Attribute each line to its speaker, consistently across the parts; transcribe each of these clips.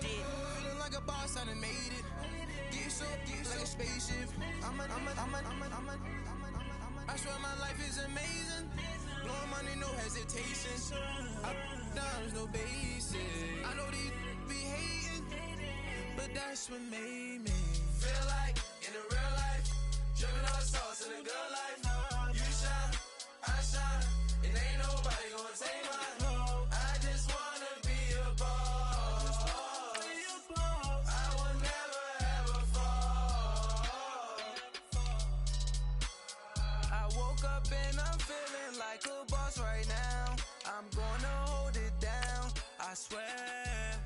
Speaker 1: Feeling like a boss, I done made it. Get so like a spaceship. I swear my life is amazing. Blowing money, no hesitation. Down, no basic. I know these be hating, but that's what made me feel like in the real life. Dripping all sauce in the good life. You shine, I shine, and ain't nobody gonna take mine. I just wanna be a boss. I will never ever fall. I woke up and I'm feeling like a boss right now. I'm gonna hold it down, I swear.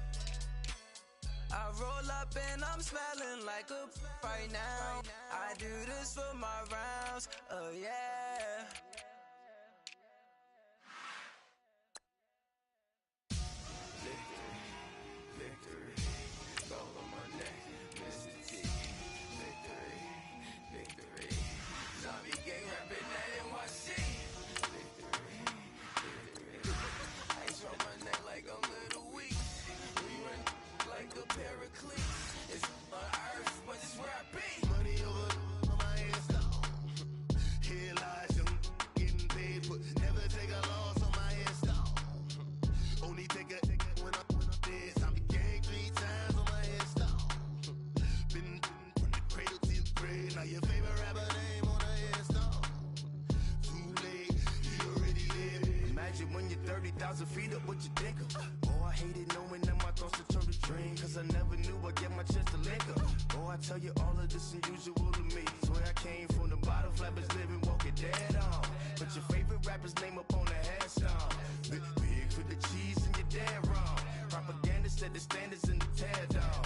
Speaker 1: I roll up and I'm smelling like a right now. I do this for my rounds, oh yeah. Victory, gold on my neck, Mr. T. Victory, zombie gang rapping that NYC. Victory, ice on my neck like a little weak. We run like a paraclete. It's on earth, but it's where I be. Money over on my headstone. Here lies young getting paid, but never take a loss on my headstone. Only take a when I'm dead. I'm the gang 3 times on my headstone. Been from the cradle to the grave. Now your favorite rapper name on a headstone. Too late, he already lived. Imagine when you're 30,000 feet up, what you think of? Oh, I hated knowing that my thoughts would turn to dream, cause I never knew I'd get my chance to link up. Oh, I tell you all of this unusual to me. Swear I came from the bottom, flappers living, walking dead on. Put your favorite rapper's name up on the headstone. Big for the cheese and you're dead wrong. Propaganda set the standards in the tear down.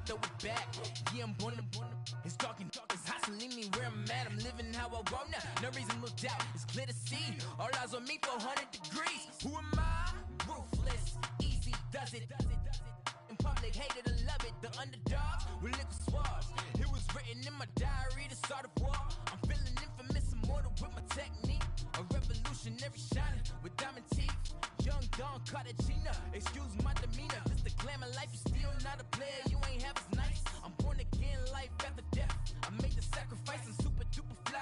Speaker 1: Throw it back, yeah, I'm born to it's talking, it's hustling me where I'm at. I'm living how I want now. No reason to look out, it's clear to see. All eyes on me for 100 degrees. Who am I? Ruthless, easy, does it. In public, hated or love it. The underdogs with liquid swords. It was written in my diary to start a war. I'm feeling infamous, immortal with my technique. A revolutionary shining with diamond teeth. Young Don Cartagena, excuse my demeanor. This the glamour life, you still not a player. You ain't half as nice. I'm born again, life after death. I made the sacrifice, I'm super duper fly.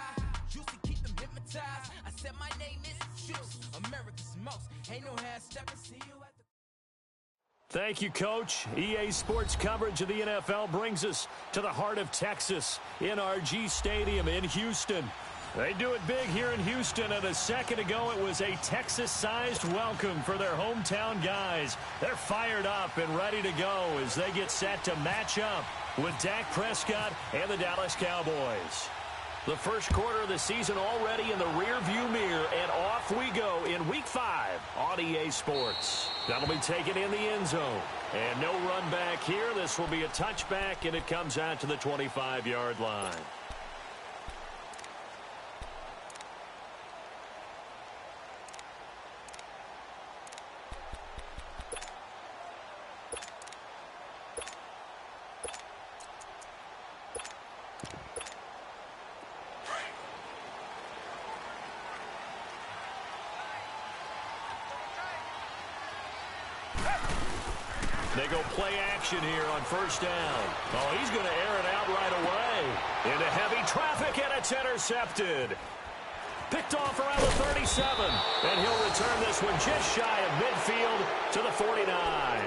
Speaker 1: Juicy, keep them hypnotized. I said my name is Juice, America's most. Ain't no half stepping, see you at the...
Speaker 2: Thank you, Coach. EA Sports coverage of the NFL brings us to the heart of Texas, NRG Stadium in Houston. They do it big here in Houston, and a second ago it was a Texas-sized welcome for their hometown guys. They're fired up and ready to go as they get set to match up with Dak Prescott and the Dallas Cowboys. The first quarter of the season already in the rear-view mirror, and off we go in Week 5 on EA Sports. That'll be taken in the end zone. And no run back here. This will be a touchback, and it comes out to the 25-yard line. They go play action here on first down. Oh, he's going to air it out right away. Into heavy traffic, and it's intercepted. Picked off around the 37. And he'll return this one just shy of midfield to the 49.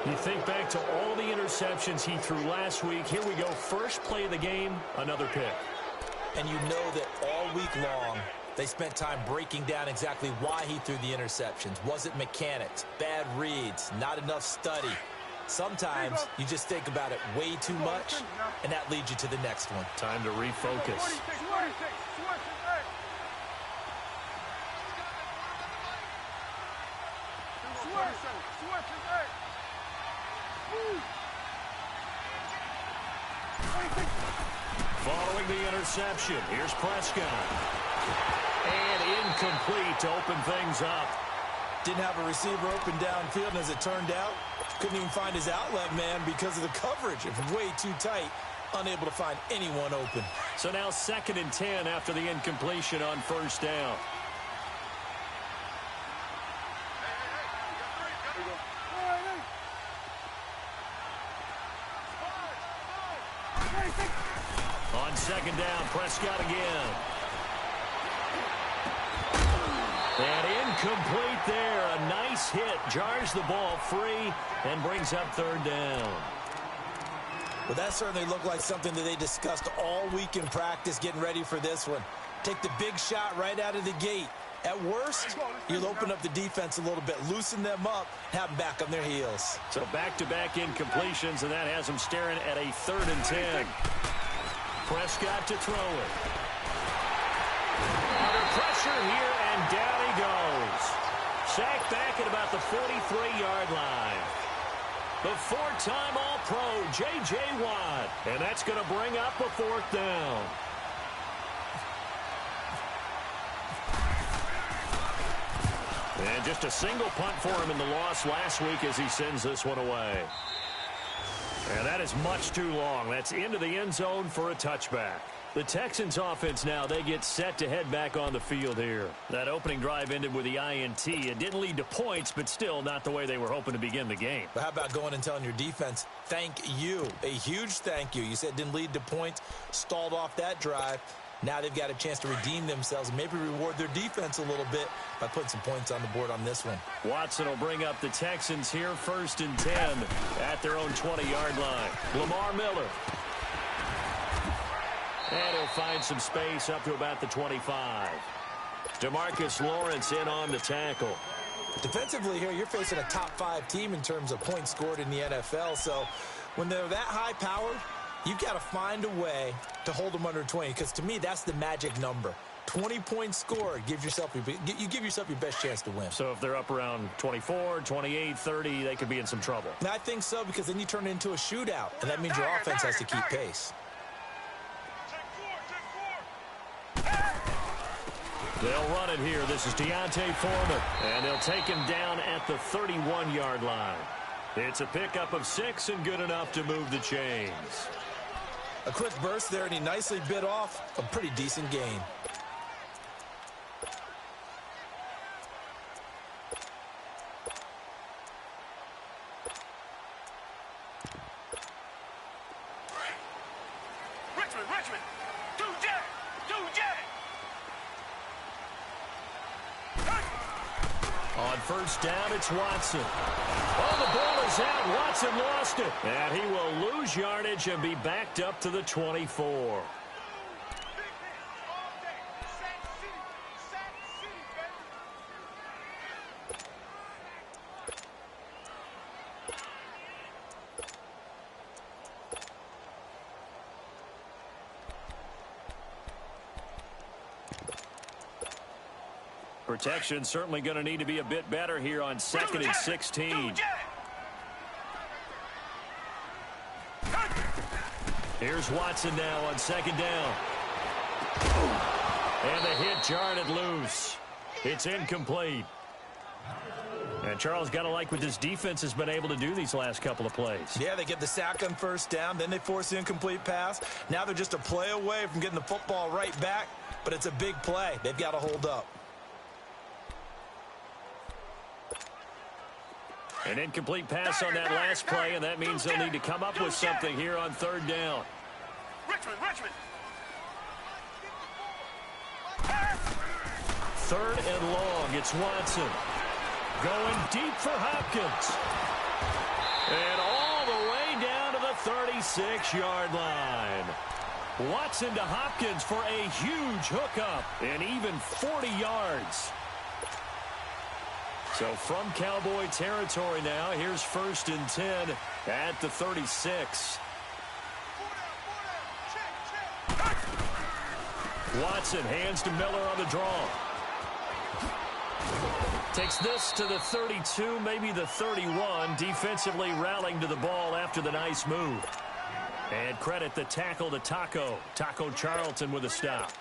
Speaker 2: You think back to all the interceptions he threw last week. Here we go. First play of the game, another pick.
Speaker 3: And you know that all week long, they spent time breaking down exactly why he threw the interceptions. Was it mechanics, bad reads, not enough study? Sometimes you just think about it way too much, and that leads you to the next one.
Speaker 2: Time to refocus. Following the interception, here's Prescott. And incomplete to open things up.
Speaker 3: Didn't have a receiver open downfield, and as it turned out, couldn't even find his outlet man because of the coverage. It was way too tight, unable to find anyone open.
Speaker 2: So now 2nd and 10 after the incompletion on first down. On second down, Prescott again. And incomplete there. A nice hit. Jars the ball free and brings up third down.
Speaker 3: Well, that certainly looked like something that they discussed all week in practice getting ready for this one. Take the big shot right out of the gate. At worst, you'll open up the defense a little bit, loosen them up, have them back on their heels.
Speaker 2: So back-to-back incompletions, and that has them staring at a 3rd and 10. Prescott to throw it. Under pressure here, and down he goes. Sacked back at about the 43-yard line. The 4-time All-Pro, J.J. Watt. And that's going to bring up a 4th down. And just a single punt for him in the loss last week as he sends this one away. And that is much too long. That's into the end zone for a touchback. The Texans offense now, they get set to head back on the field here. That opening drive ended with the INT. It didn't lead to points, but still not the way they were hoping to begin the game.
Speaker 3: But how about going and telling your defense, thank you, a huge thank you. You said it didn't lead to points, stalled off that drive. Now they've got a chance to redeem themselves and maybe reward their defense a little bit by putting some points on the board on this one.
Speaker 2: Watson will bring up the Texans here, 1st and 10 at their own 20-yard line. Lamar Miller. And he'll find some space up to about the 25. DeMarcus Lawrence in on the tackle.
Speaker 3: Defensively here, you're facing a top 5 team in terms of points scored in the NFL. So when they're that high powered, you've got to find a way to hold them under 20, because to me, that's the magic number. 20 points scored, you give yourself your best chance to win.
Speaker 2: So if they're up around 24, 28, 30, they could be in some trouble.
Speaker 3: And I think so, because then you turn it into a shootout, and that means your offense has to keep pace.
Speaker 2: They'll run it here. This is Deontay Foreman, and they'll take him down at the 31-yard line. It's a pickup of 6 and good enough to move the chains.
Speaker 3: A quick burst there, and he nicely bit off a pretty decent gain.
Speaker 1: Richmond, do Jack.
Speaker 2: On 1st down, it's Watson. Oh, the ball is out. Watson lost it. And he will lose yardage and be backed up to the 24. Protection certainly going to need to be a bit better here on 2nd and 16. Here's Watson now on 2nd down. And the hit jarred it loose. It's incomplete. And Charles, got to like what this defense has been able to do these last couple of plays.
Speaker 3: Yeah, they get the sack on 1st down, then they force the incomplete pass. Now they're just a play away from getting the football right back, but it's a big play. They've got to hold up.
Speaker 2: An incomplete pass on that last play, and that means they'll need to come up with something here on 3rd down.
Speaker 1: Richmond.
Speaker 2: 3rd and long, it's Watson. Going deep for Hopkins. And all the way down to the 36-yard line. Watson to Hopkins for a huge hookup, and even 40 yards. So from Cowboy territory now, here's 1st and 10 at the 36. Watson hands to Miller on the draw. Takes this to the 32, maybe the 31. Defensively rallying to the ball after the nice move. And credit the tackle to Taco Charlton with a stop.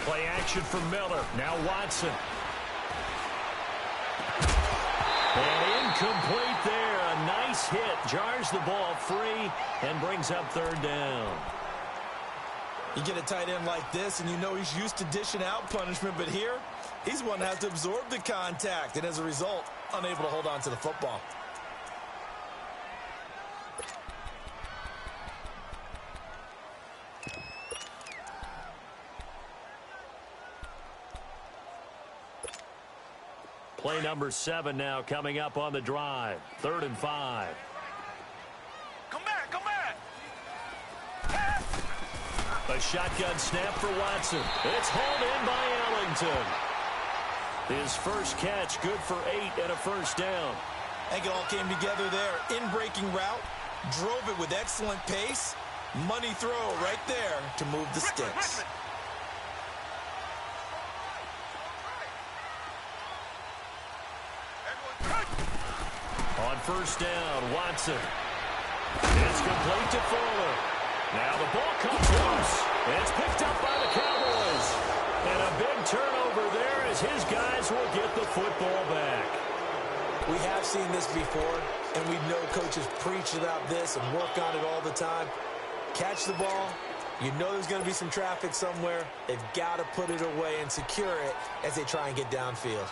Speaker 2: Play action for Miller. Now Watson. And incomplete there. A nice hit, jars the ball free, and brings up third down.
Speaker 3: You get a tight end like this, and you know he's used to dishing out punishment, but here, he's one that has to absorb the contact, and as a result, unable to hold on to the football.
Speaker 2: Play number 7 now coming up on the drive. 3rd and 5.
Speaker 1: Come back, come back.
Speaker 2: A shotgun snap for Watson. It's hauled in by Ellington. His first catch, good for 8 and a first down.
Speaker 3: I think it all came together there. In-breaking route, drove it with excellent pace. Money throw right there to move the sticks.
Speaker 2: On first down, Watson. It's complete to Fuller. Now the ball comes loose. It's picked up by the Cowboys. And a big turnover there as his guys will get the football back.
Speaker 3: We have seen this before, and we know coaches preach about this and work on it all the time. Catch the ball. You know there's going to be some traffic somewhere. They've got to put it away and secure it as they try and get downfield.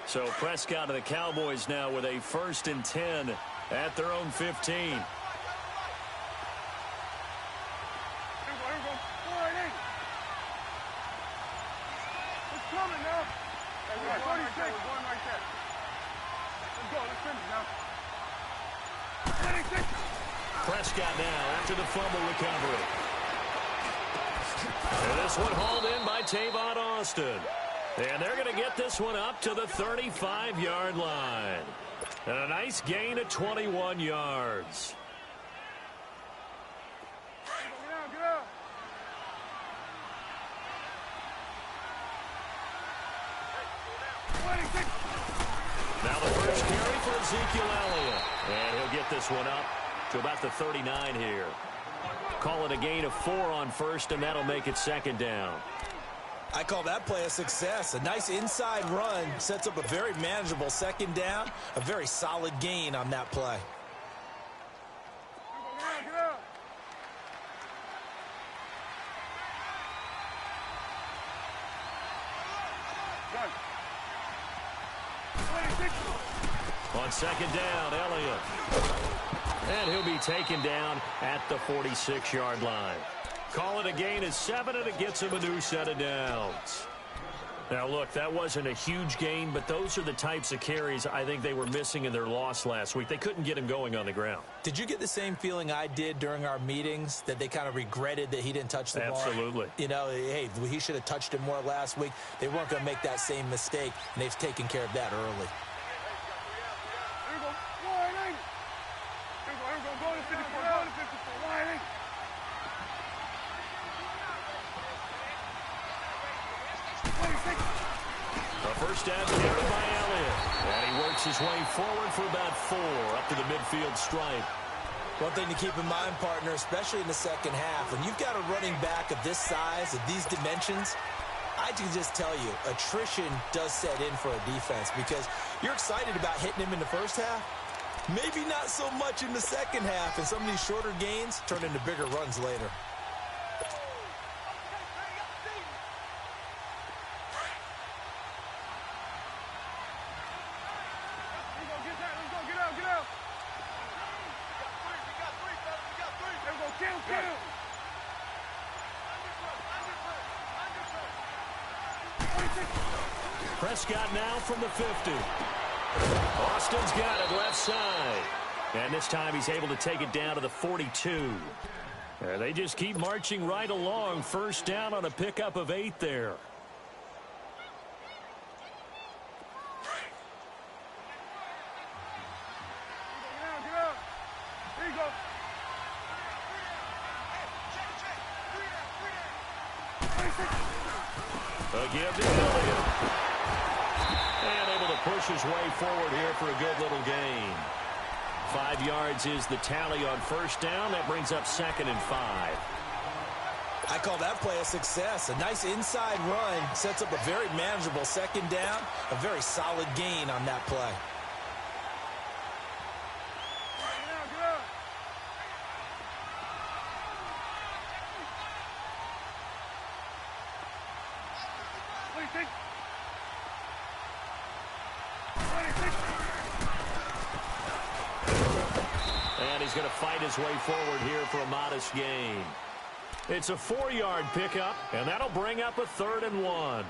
Speaker 2: So Prescott of the Cowboys now with a 1st and 10 at their own 15.
Speaker 1: Here we go. It's coming now. We're going right there. Let's go. Let's finish now. 26.
Speaker 2: Prescott now after the fumble recovery. And this one hauled in by Tavon Austin. And they're going to get this one up to the 35-yard line. And a nice gain of 21 yards.
Speaker 1: Get out.
Speaker 2: Now the first carry for Ezekiel Elliott. And he'll get this one up to about the 39 here. Call it a gain of 4 on first, and that'll make it 2nd down.
Speaker 3: I call that play a success. A nice inside run sets up a very manageable 2nd down. A very solid gain on that play.
Speaker 1: Get out.
Speaker 2: On 2nd down, Elliott. And he'll be taken down at the 46-yard line. Call it a gain of 7, and it gets him a new set of downs. Now, look, that wasn't a huge gain, but those are the types of carries I think they were missing in their loss last week. They couldn't get him going on the ground.
Speaker 3: Did you get the same feeling I did during our meetings, that they kind of regretted that he didn't touch the ball?
Speaker 2: Absolutely.
Speaker 3: You know, hey, he should have touched it more last week. They weren't going to make that same mistake, and they've taken care of that early.
Speaker 1: Here we go. Lining. Here we go. Go to 54. Go to 54. Lining.
Speaker 2: A first down carry by Elliott. And he works his way forward for about 4 up to the midfield stripe.
Speaker 3: One thing to keep in mind, partner, especially in the second half, when you've got a running back of this size, of these dimensions, I can just tell you, attrition does set in for a defense because you're excited about hitting him in the first half. Maybe not so much in the second half, and some of these shorter gains turn into bigger runs later.
Speaker 2: Prescott now from the 50. Austin's got it left side. And this time he's able to take it down to the 42. They just keep marching right along. First down on a pickup of 8 there. A give to Elliott. And able to push his way forward here for a good little gain. 5 yards is the tally on first down. That brings up 2nd and 5.
Speaker 3: I call that play a success. A nice inside run sets up a very manageable second down, a very solid gain on that play.
Speaker 2: And he's going to fight his way forward here for a modest gain. It's a 4-yard pickup, and that'll bring up a 3rd and 1.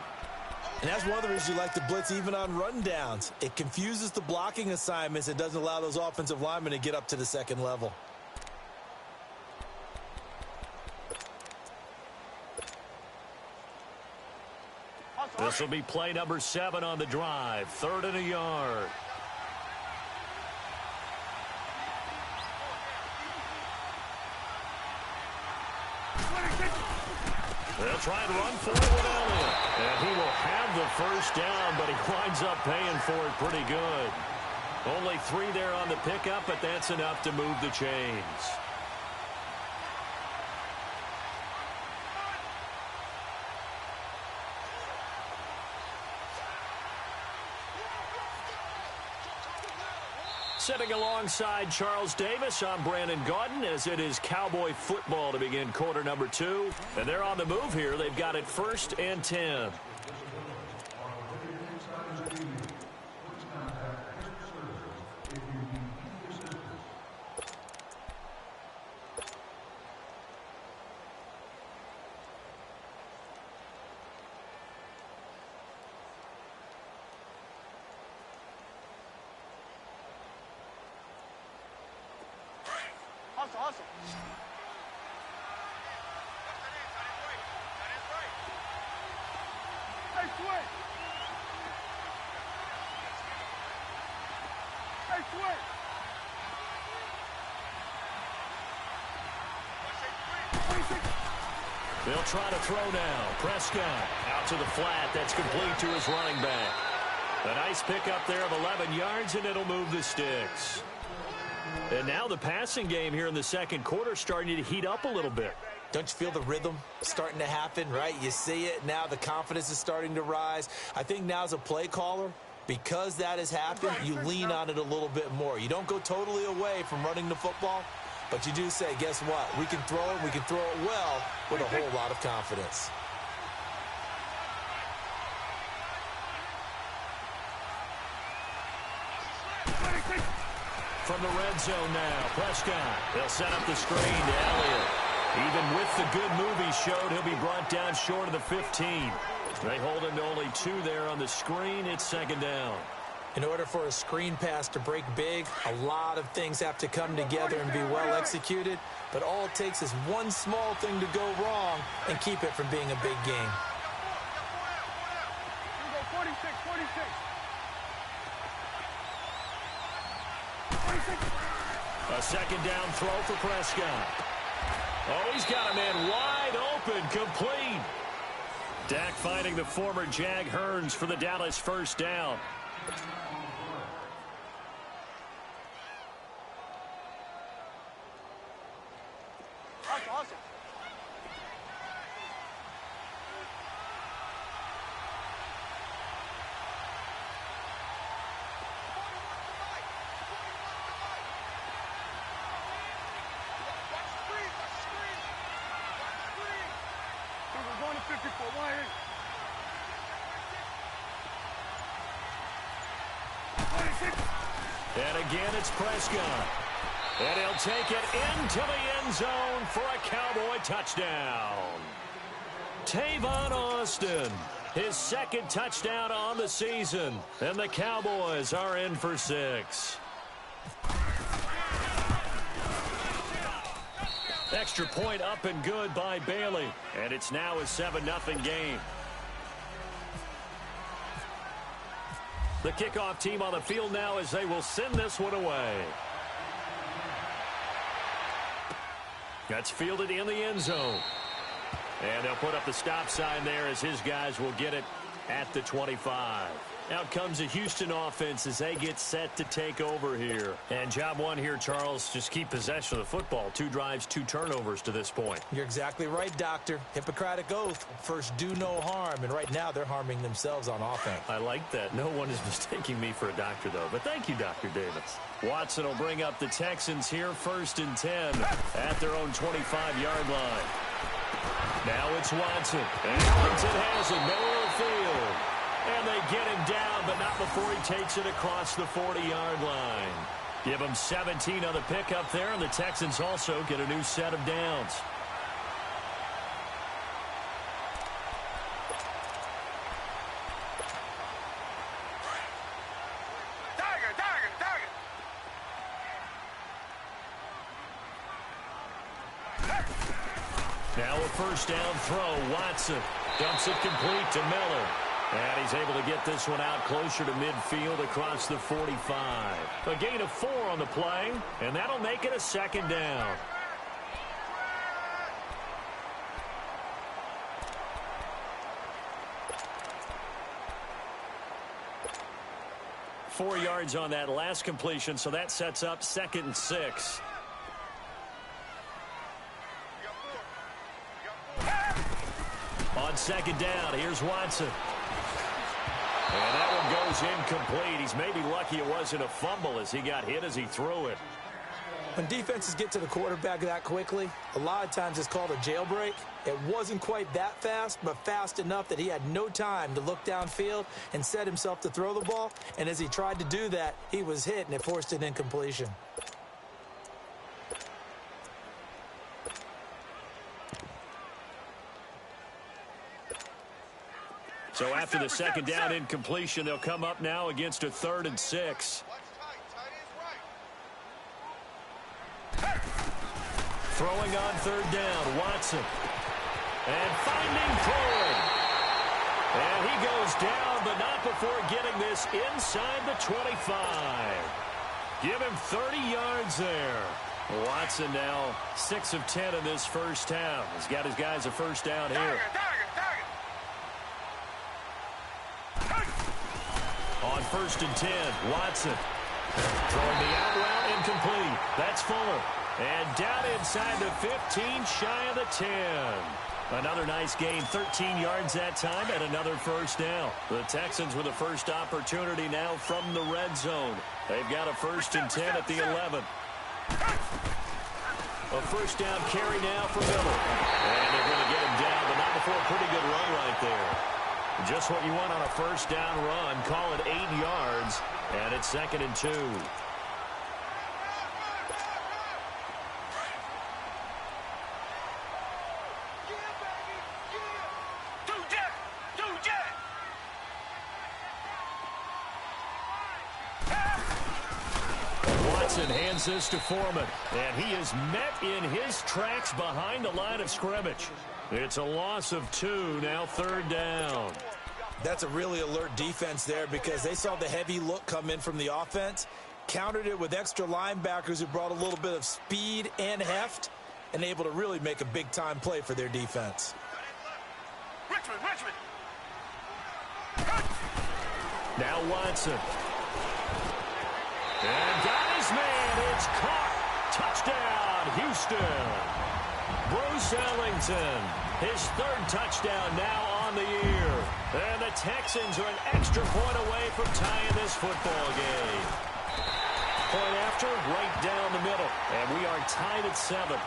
Speaker 3: And that's one of the reasons you like to blitz even on rundowns. It confuses the blocking assignments. It doesn't allow those offensive linemen to get up to the second level.
Speaker 2: This will be play number 7 on the drive. 3rd and a yard. They'll try and run for it with Elliott. And he will have the first down, but he winds up paying for it pretty good. Only 3 there on the pickup, but that's enough to move the chains. Sitting alongside Charles Davis, I'm Brandon Gaudin, as it is Cowboy football to begin quarter number 2. And they're on the move here. They've got it 1st and 10.
Speaker 4: Awesome. Hey, switch. Hey, switch.
Speaker 2: They'll try to throw now. Prescott out to the flat. That's complete to his running back. A nice pickup there of 11 yards, and it'll move the sticks. And now the passing game here in the second quarter starting to heat up a little bit.
Speaker 3: Don't you feel the rhythm starting to happen, right? You see it. Now the confidence is starting to rise. I think now as a play caller, because that has happened, you lean on it a little bit more. You don't go totally away from running the football, but you do say, guess what? We can throw it. We can throw it well with a whole lot of confidence.
Speaker 2: From the red zone now, Prescott. They'll set up the screen to Elliott. Even with the good move he showed, he'll be brought down short of the 15. They hold him to only 2 there on the screen. It's second down.
Speaker 3: In order for a screen pass to break big, a lot of things have to come together and be well executed. But all it takes is one small thing to go wrong and keep it from being a big game.
Speaker 4: Here we go, 46.
Speaker 2: A second down throw for Prescott. Oh, he's got a man wide open, complete. Dak finding the former Jag Hearns for the Dallas first down.
Speaker 4: Awesome. We're going to 54. Why is 26.
Speaker 2: And again, it's Prescott. And he'll take it into the end zone for a Cowboy touchdown. Tavon Austin, his second touchdown on the season. And the Cowboys are in for 6. Extra point up and good by Bailey. And it's now a 7-0 game. The kickoff team on the field now as they will send this one away. That's fielded in the end zone. And they'll put up the stop sign there as his guys will get it at the 25. Out comes the Houston offense as they get set to take over here. And job one here, Charles, just keep possession of the football. 2 drives, 2 turnovers to this point.
Speaker 3: You're exactly right, Doctor. Hippocratic oath. First, do no harm. And right now, they're harming themselves on offense.
Speaker 2: I like that. No one is mistaking me for a doctor, though. But thank you, Dr. Davis. Watson will bring up the Texans here, 1st and 10 at their own 25-yard line. Now it's Watson. And Ellington has it, middle of the field. And they get him down, but not before he takes it across the 40-yard line. Give him 17 on the pickup there, and the Texans also get a new set of downs. Now a first down throw. Watson dumps it complete to Miller. And he's able to get this one out closer to midfield across the 45. A gain of 4 on the play, and that'll make it a 2nd down. Four yards on that last completion, so that sets up 2nd and 6. On 2nd down, here's Watson. And that one goes incomplete. He's maybe lucky it wasn't a fumble as he got hit as he threw it.
Speaker 3: When defenses get to the quarterback that quickly, a lot of times it's called a jailbreak. It wasn't quite that fast, but fast enough that he had no time to look downfield and set himself to throw the ball. And as he tried to do that, he was hit, and it forced an incompletion.
Speaker 2: So after the 2nd down incompletion, they'll come up now against a 3rd and 6. Throwing on 3rd down, Watson. And finding Floyd. And he goes down, but not before getting this inside the 25. Give him 30 yards there. Watson now 6 of 10 in this first half. He's got his guys a first down here. On 1st and 10, Watson throwing the out route incomplete. That's Fuller. And down inside the 15, shy of the 10. Another nice gain, 13 yards that time, and another first down. The Texans with a first opportunity now from the red zone. They've got a 1st and 10 at the 11. A first down carry now for Miller. And they're going to get him down, but not before a pretty good run right there. Just what you want on a first down run. Call it 8 yards, and it's 2nd and 2. Watson hands this to Foreman, and he is met in his tracks behind the line of scrimmage. It's a loss of 2, now 3rd down.
Speaker 3: That's a really alert defense there because they saw the heavy look come in from the offense, countered it with extra linebackers who brought a little bit of speed and heft, and able to really make a big-time play for their defense.
Speaker 4: Richmond.
Speaker 3: Now Watson.
Speaker 2: And got his man. It's caught. Touchdown, Houston. Bruce Ellington, his 3rd touchdown now on the year. And the Texans are an extra point away from tying this football game. Point after, right down the middle. And we are tied at 7.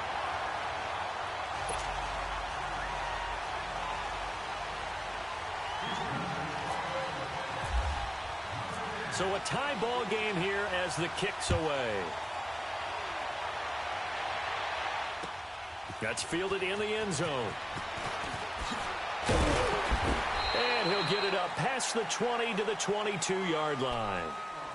Speaker 2: So a tie ball game here as the kick's away. That's fielded in the end zone. And he'll get it up past the 20 to the 22-yard line.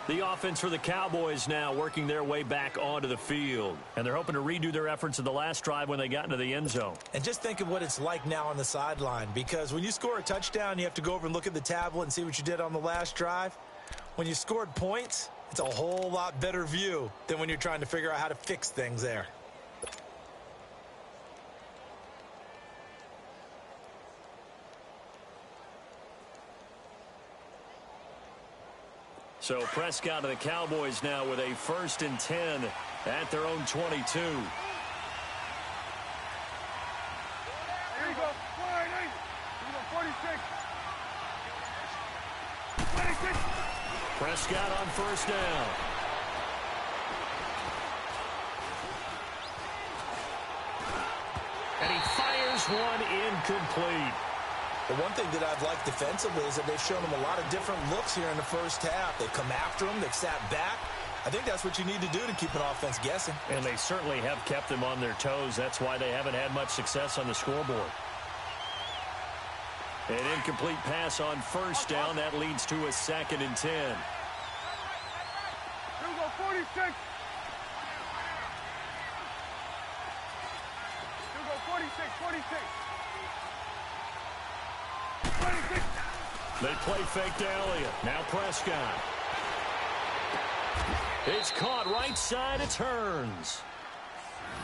Speaker 2: The offense for the Cowboys now working their way back onto the field. And they're hoping to redo their efforts in the last drive when they got into the end zone.
Speaker 3: And just think of what it's like now on the sideline, because when you score a touchdown, you have to go over and look at the tablet and see what you did on the last drive. When you scored points, it's a whole lot better view than when you're trying to figure out how to fix things there.
Speaker 2: So Prescott and the Cowboys now with a 1st and 10 at their own 22.
Speaker 4: Here you go. 46. 26.
Speaker 2: Prescott on 1st down. And he fires one incomplete.
Speaker 3: The one thing that I've liked defensively is that they've shown him a lot of different looks here in the first half. They've come after him. They've sat back. I think that's what you need to do to keep an offense guessing.
Speaker 2: And they certainly have kept them on their toes. That's why they haven't had much success on the scoreboard. An incomplete pass on 1st down. That leads to a 2nd and 10.
Speaker 4: Here we go. 46. Here we go. 46. 26.
Speaker 2: They play fake to Elliott. Now Prescott. It's caught right side. It turns.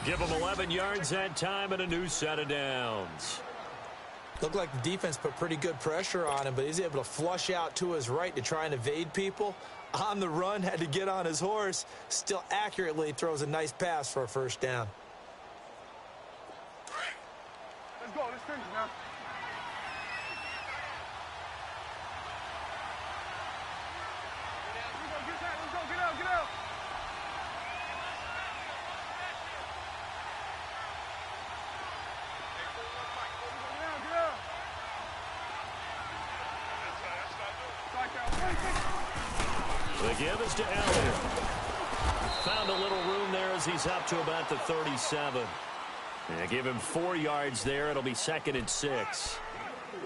Speaker 2: Give him 11 yards that time and a new set of downs.
Speaker 3: Looked like the defense put pretty good pressure on him, but he's able to flush out to his right to try and evade people. On the run, had to get on his horse. Still accurately throws a nice pass for a 1st down.
Speaker 4: Let's go. Let's finish now. Get out.
Speaker 2: The give is to Elliott. Found a little room there as he's up to about the 37. Yeah, give him 4 yards there. It'll be 2nd and 6.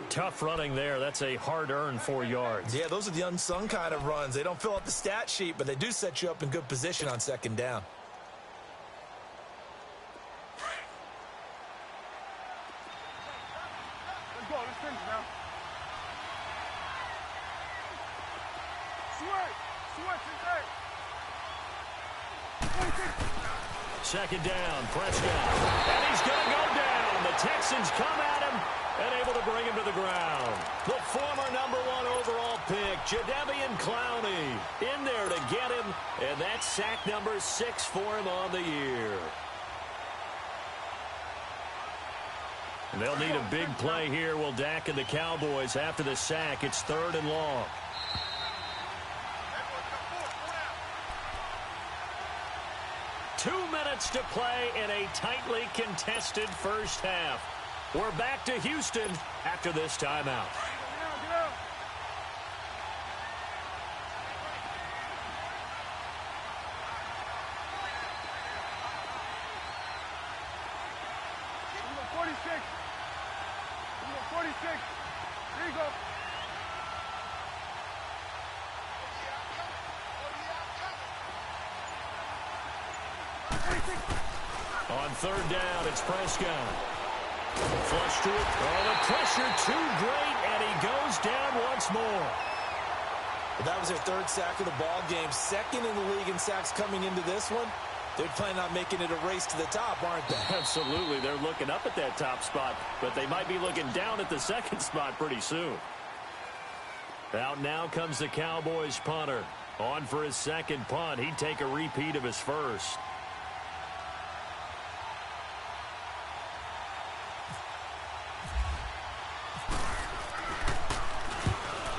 Speaker 2: Tough running there. That's a hard-earned 4 yards.
Speaker 3: Yeah, those are the unsung kind of runs. They don't fill out the stat sheet, but they do set you up in good position on 2nd down.
Speaker 4: Let's go. Let's finish now. Sweat.
Speaker 2: 2nd down, Prescott. And he's going to go down. The Texans come at him and able to bring him to the ground. The former #1 overall pick, Jadeveon Clowney, in there to get him. And that's sack number 6 for him on the year. And they'll need a big play here. Will Dak and the Cowboys after the sack. It's 3rd and long. To play in a tightly contested first half. We're back to Houston after this timeout.
Speaker 4: Get out. 46. 46. Here you go.
Speaker 2: On 3rd down, it's Prescott. Flush to it. Oh, the pressure too great, and he goes down once more.
Speaker 3: Well, that was their 3rd sack of the ball game. 2nd in the league in sacks coming into this one. They're planning on making it a race to the top, aren't they?
Speaker 2: Absolutely. They're looking up at that top spot, but they might be looking down at the 2nd spot pretty soon. Out now comes the Cowboys punter. On for his 2nd punt. He'd take a repeat of his 1st.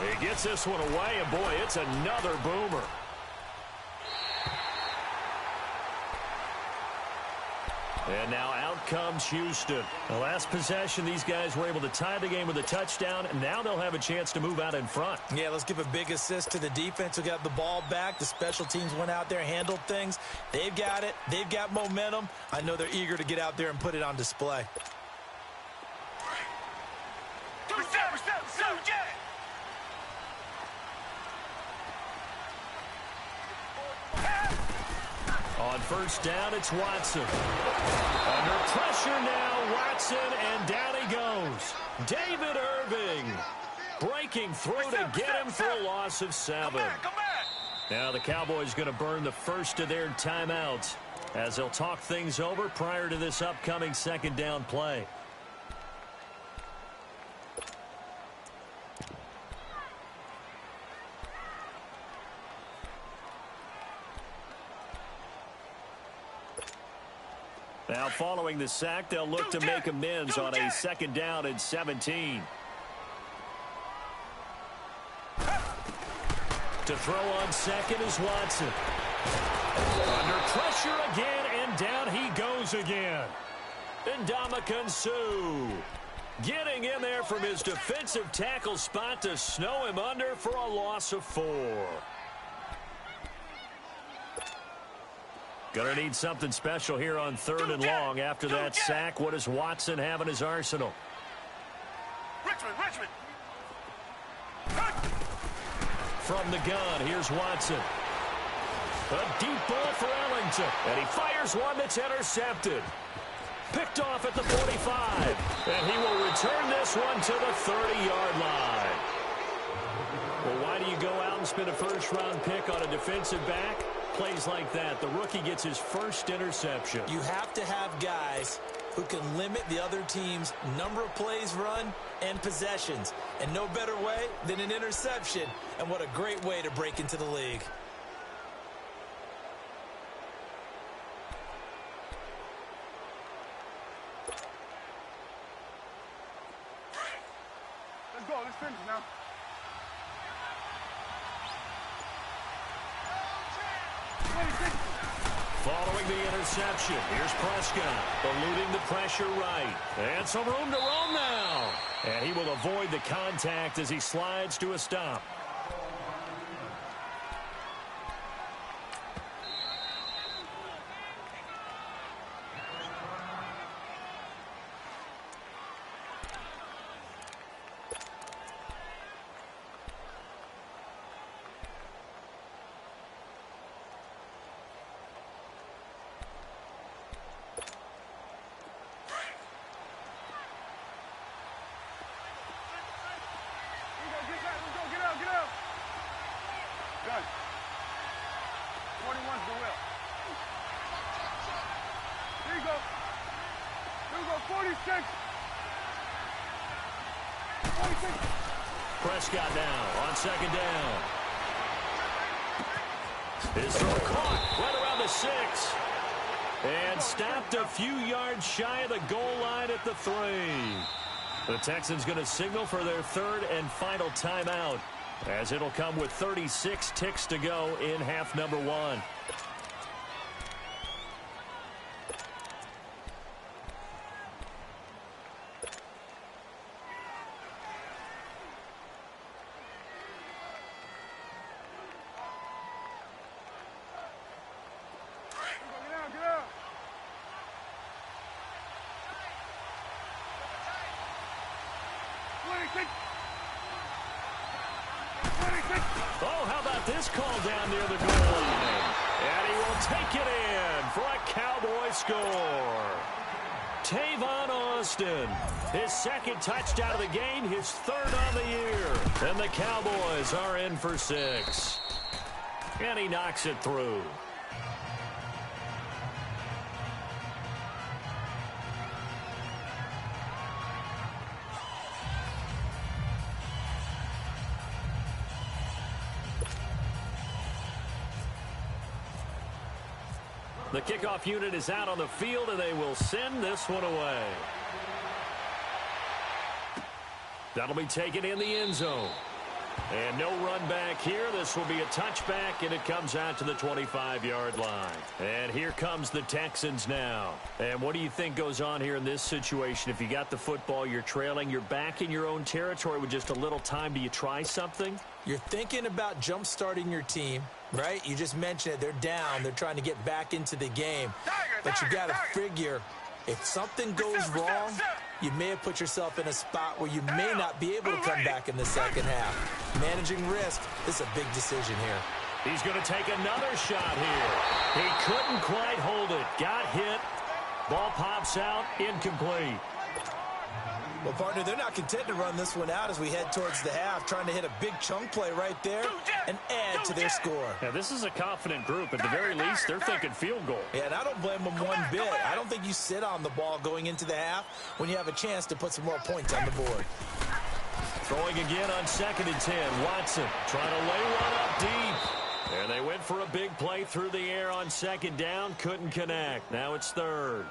Speaker 2: He gets this one away, and boy, it's another boomer. And now out comes Houston. The last possession, these guys were able to tie the game with a touchdown, and now they'll have a chance to move out in front.
Speaker 3: Yeah, let's give a big assist to the defense who got the ball back. The special teams went out there, handled things. They've got it. They've got momentum. I know they're eager to get out there and put it on display.
Speaker 2: On 1st down, it's Watson. Under pressure now, Watson, and down he goes. David Irving breaking through to get him for a loss of 7.
Speaker 4: Come back.
Speaker 2: Now the Cowboys going to burn the first of their timeouts as they'll talk things over prior to this upcoming 2nd down play. Now following the sack, they'll look to make amends on a 2nd down and 17. To throw on second is Watson. Under pressure again, and down he goes again. Ndamukong Suh getting in there from his defensive tackle spot to snow him under for a loss of 4. Gonna need something special here on 3rd and long. After that sack, what does Watson have in his arsenal?
Speaker 4: Richmond.
Speaker 2: From the gun, here's Watson. A deep ball for Ellington, and he fires one that's intercepted. Picked off at the 45, and he will return this one to the 30-yard line. Well, why do you go out and spend a first-round pick on a defensive back? Plays like that, the rookie gets his first interception.
Speaker 3: You have to have guys who can limit the other team's number of plays run and possessions. And no better way than an interception. And what a great way to break into the league.
Speaker 4: Let's go. Let's finish now.
Speaker 2: Following the interception, here's Prescott, eluding the pressure right. And some room to roam now. And he will avoid the contact as he slides to a stop.
Speaker 4: Done. 21's the will. Here you go. Here we go. 46. 46.
Speaker 2: Prescott now on 2nd down. His throw caught right around the 6. And stopped a few yards shy of the goal line at the 3. The Texans going to signal for their 3rd and final timeout, as it'll come with 36 ticks to go in half number 1.
Speaker 4: Get out. 26.
Speaker 2: Oh, how about this call down near the goal line? And he will take it in for a Cowboy score. Tavon Austin, his 2nd touchdown of the game, his 3rd on the year. And the Cowboys are in for 6. And he knocks it through. The kickoff unit is out on the field, and they will send this one away. That'll be taken in the end zone. And no run back here. This will be a touchback, and it comes out to the 25-yard line. And here comes the Texans now. And what do you think goes on here in this situation? If you got the football, you're trailing, you're back in your own territory with just a little time. Do you try something?
Speaker 3: You're thinking about jump-starting your team, right? You just mentioned it. They're down. They're trying to get back into the game. But you got to figure, if something goes wrong, you may have put yourself in a spot where you may not be able to come back in the second half. Managing risk is a big decision here.
Speaker 2: He's going to take another shot here. He couldn't quite hold it. Got hit. Ball pops out. Incomplete.
Speaker 3: Well, partner, they're not content to run this one out as we head towards the half, trying to hit a big chunk play right there and add to their score.
Speaker 2: Yeah, this is a confident group. At the very least, they're thinking field goal.
Speaker 3: Yeah, and I don't blame them one bit. I don't think you sit on the ball going into the half when you have a chance to put some more points on the board.
Speaker 2: Throwing again on 2nd and 10. Watson trying to lay one up deep. And they went for a big play through the air on 2nd down. Couldn't connect. Now it's 3rd.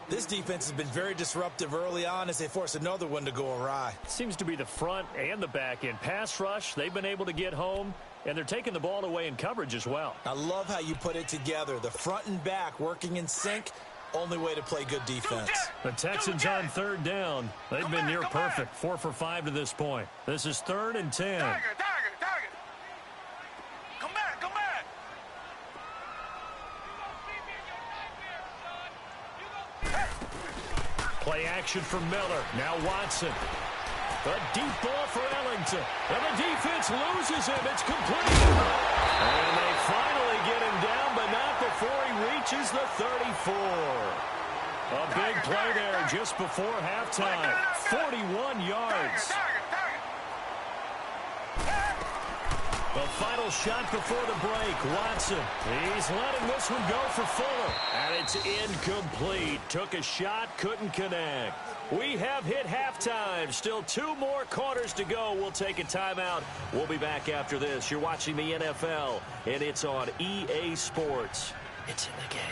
Speaker 3: This defense has been very disruptive early on as they force another one to go awry.
Speaker 2: Seems to be the front and the back end. Pass rush, they've been able to get home, and they're taking the ball away in coverage as well.
Speaker 3: I love how you put it together. The front and back working in sync, only way to play good defense.
Speaker 2: The Texans on third down. They've been near perfect, 4 for 5 to this point. This is 3rd and 10.
Speaker 4: Target. Come back.
Speaker 2: Play action from Miller. Now Watson. A deep ball for Ellington. And the defense loses him. It's complete. And they finally get him down, but not before he reaches the 34. A big play there just before halftime. 41 yards. The final shot before the break. Watson. He's letting this one go for Fuller. And it's incomplete. Took a shot, couldn't connect. We have hit halftime. Still 2 more quarters to go. We'll take a timeout. We'll be back after this. You're watching the NFL, and it's on EA Sports. It's in the game.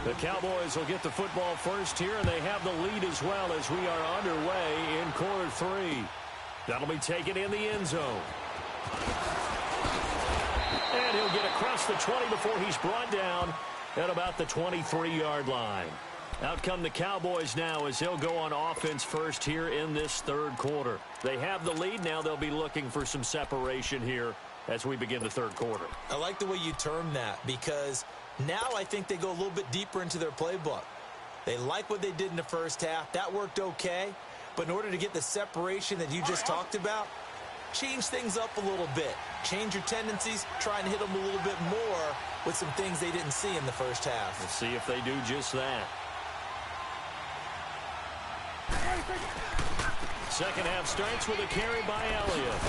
Speaker 2: The Cowboys will get the football first here, and they have the lead as well as we are underway in quarter 3. That'll be taken in the end zone. And he'll get across the 20 before he's brought down at about the 23-yard line. Out come the Cowboys now as they'll go on offense first here in this 3rd quarter. They have the lead. Now they'll be looking for some separation here as we begin the 3rd quarter.
Speaker 3: I like the way you term that because now I think they go a little bit deeper into their playbook. They like what they did in the first half. That worked okay. But in order to get the separation that you just talked about, change things up a little bit. Change your tendencies. Try and hit them a little bit more with some things they didn't see in the first half.
Speaker 2: Let's see if they do just that. Second half starts with a carry by Elliott.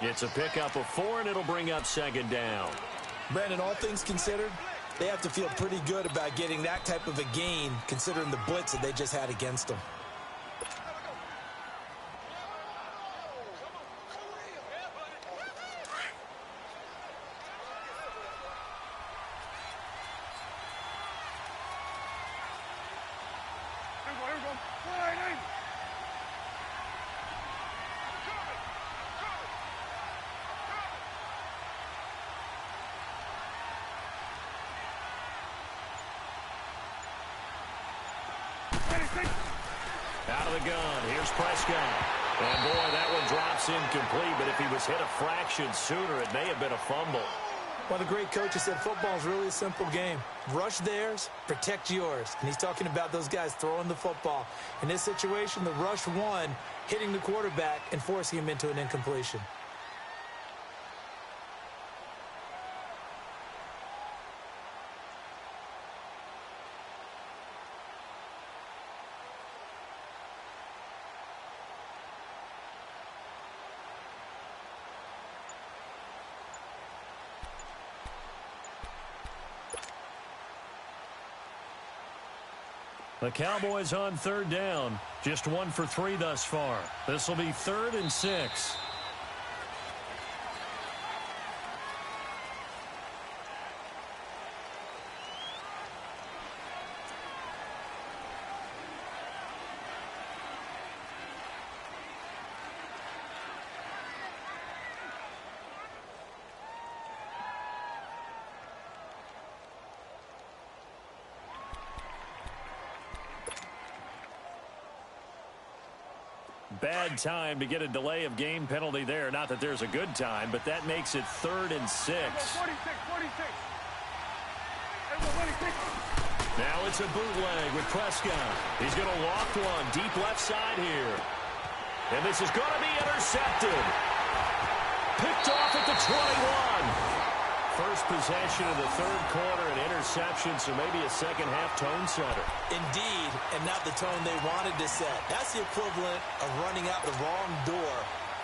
Speaker 2: It's a pickup of 4, and it'll bring up 2nd down.
Speaker 3: Brandon, all things considered, they have to feel pretty good about getting that type of a gain considering the blitz that they just had against them.
Speaker 2: Out of the gun, here's Prescott. And boy, that one drops incomplete, but if he was hit a fraction sooner, it may have been a fumble.
Speaker 3: Well, the great coach has said football is really a simple game. Rush theirs, protect yours. And he's talking about those guys throwing the football. In this situation, the rush won, hitting the quarterback and forcing him into an incompletion.
Speaker 2: The Cowboys on 3rd down. Just 1 for 3 thus far. This will be 3rd and 6. Bad time to get a delay of game penalty there. Not that there's a good time, but that makes it 3rd and 6.
Speaker 4: 46.
Speaker 2: Now it's a bootleg with Prescott. He's going to loft one deep left side here. And this is going to be intercepted. Picked off at the 21. First possession of the 3rd quarter, an interception, so maybe a second-half tone setter.
Speaker 3: Indeed, and not the tone they wanted to set. That's the equivalent of running out the wrong door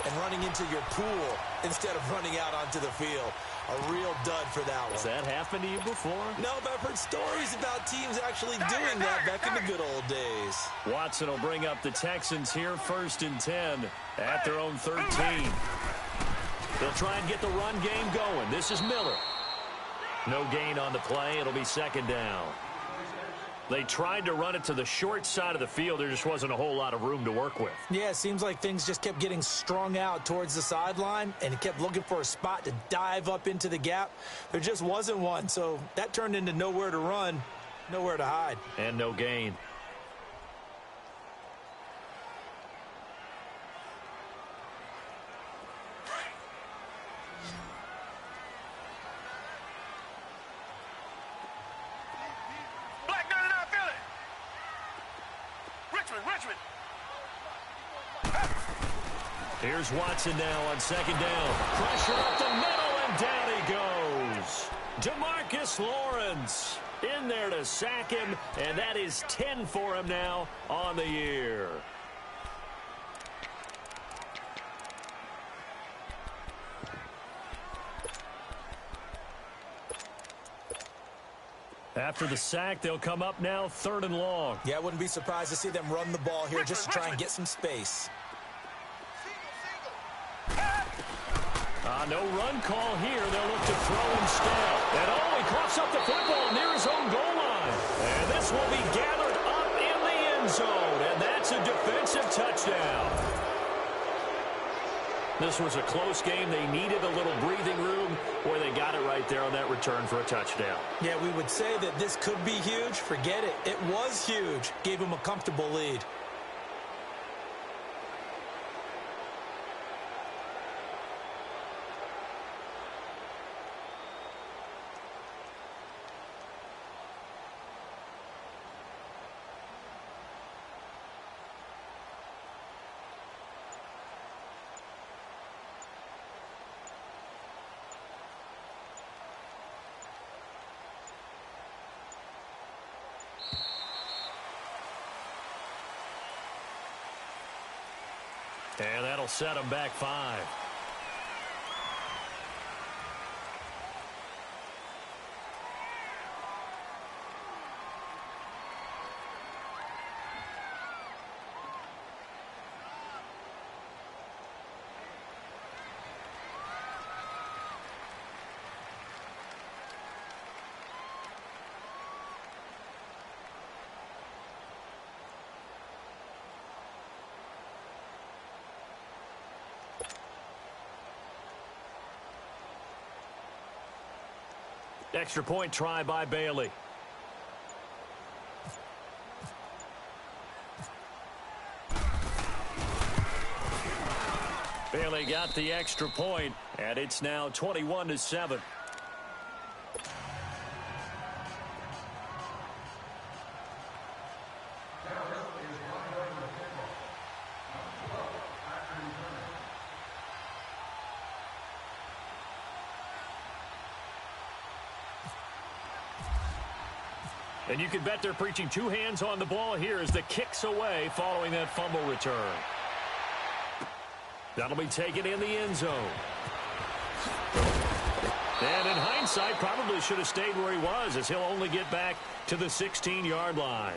Speaker 3: and running into your pool instead of running out onto the field. A real dud for that one.
Speaker 2: Has that happened to you before?
Speaker 3: No, but I've heard stories about teams actually doing that back in the good old days.
Speaker 2: Watson will bring up the Texans here, 1st and 10 at their own 13. They'll try and get the run game going. This is Miller. No gain on the play. It'll be 2nd down. They tried to run it to the short side of the field. There just wasn't a whole lot of room to work with.
Speaker 3: Yeah, it seems like things just kept getting strung out towards the sideline, and he kept looking for a spot to dive up into the gap. There just wasn't one, so that turned into nowhere to run, nowhere to hide.
Speaker 2: And no gain. Here's Watson now on 2nd down. Pressure up the middle, and down he goes. DeMarcus Lawrence in there to sack him, and that is 10 for him now on the year. After the sack, they'll come up now 3rd and long.
Speaker 3: Yeah, I wouldn't be surprised to see them run the ball here just to try and get some space.
Speaker 2: No run call here. They'll look to throw instead. And he coughs up the football near his own goal line. And this will be gathered up in the end zone. And that's a defensive touchdown. This was a close game. They needed a little breathing room. Boy, they got it right there on that return for a touchdown.
Speaker 3: Yeah, we would say that this could be huge. Forget it. It was huge. Gave him a comfortable lead.
Speaker 2: And that'll set them back 5. Extra point try by Bailey. Bailey got the extra point, and it's now 21-7. And you can bet they're preaching 2 hands on the ball here as the kick's away following that fumble return. That'll be taken in the end zone. And in hindsight, probably should have stayed where he was, as he'll only get back to the 16-yard line.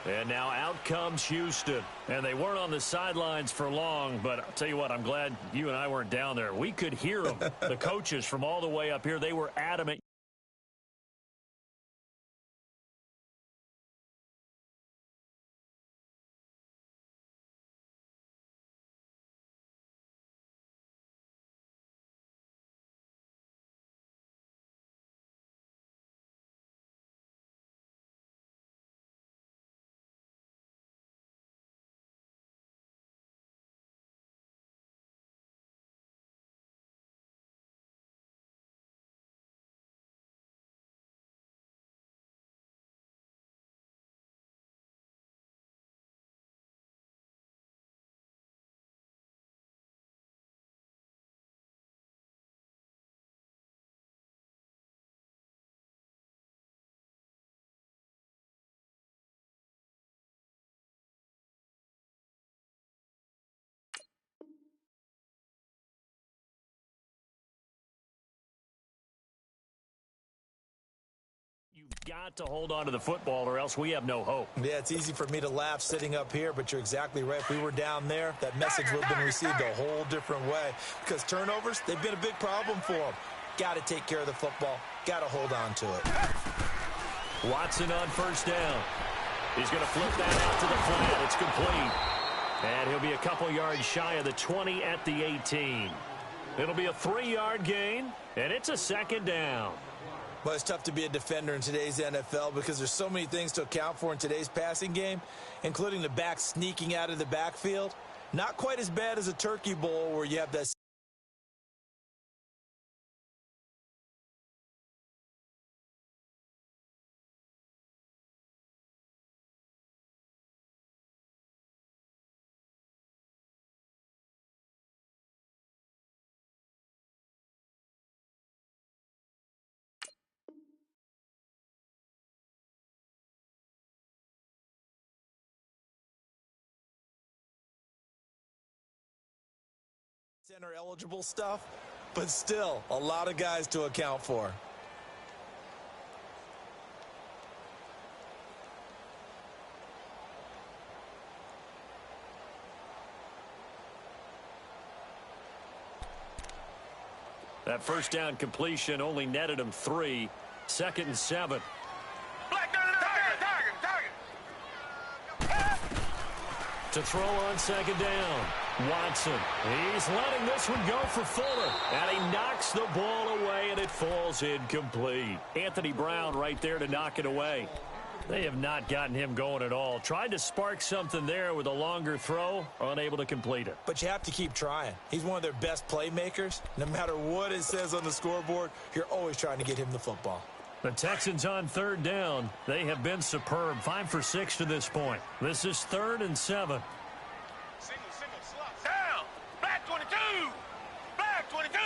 Speaker 2: And now out comes Houston. And they weren't on the sidelines for long, but I'll tell you what, I'm glad you and I weren't down there. We could hear them, the coaches from all the way up here. They were adamant. Got to hold on to the football or else we have no hope.
Speaker 3: Yeah, it's easy for me to laugh sitting up here, but you're exactly right. If we were down there, that message would have been received a whole different way. Because turnovers, they've been a big problem for them. Got to take care of the football. Got to hold on to it.
Speaker 2: Watson on first down. He's going to flip that out to the flat. It's complete. And he'll be a couple yards shy of the 20 at the 18. It'll be a 3-yard gain, and it's a second down.
Speaker 3: Well, it's tough to be a defender in today's NFL because there's so many things to account for in today's passing game, including the back sneaking out of the backfield. Not quite as bad as a turkey bowl where you have that center eligible stuff, but still a lot of guys to account for.
Speaker 2: That first down completion only netted him 3. 2nd and 7. To throw on second down. Watson. He's letting this one go for Fuller. And he knocks the ball away, and it falls incomplete. Anthony Brown right there to knock it away. They have not gotten him going at all. Tried to spark something there with a longer throw, unable to complete it.
Speaker 3: But you have to keep trying. He's one of their best playmakers. No matter what it says on the scoreboard, you're always trying to get him the football.
Speaker 2: The Texans on third down. They have been superb. 5 for 6 to this point. This is 3rd and 7.
Speaker 4: Down. Black 22. Black 22.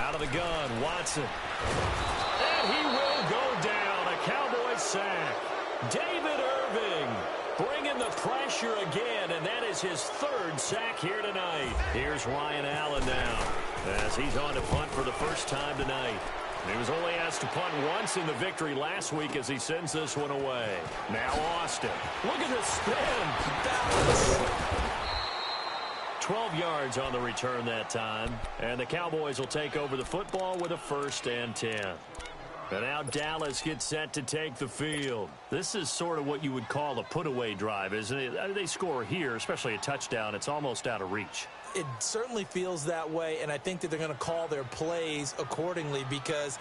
Speaker 2: Out of the gun, Watson. And he will go down. A Cowboys sack. David Irving bringing the pressure again, and that is his 3rd sack here tonight. Here's Ryan Allen now as he's on to punt for the first time tonight. He was only asked to punt once in the victory last week as he sends this one away. Now Austin. Look at the spin. 12 yards on the return that time. And the Cowboys will take over the football with a 1st and 10. And now Dallas gets set to take the field. This is sort of what you would call a put-away drive, isn't it? They score here, especially a touchdown. It's almost out of reach.
Speaker 3: It certainly feels that way, and I think that they're going to call their plays accordingly because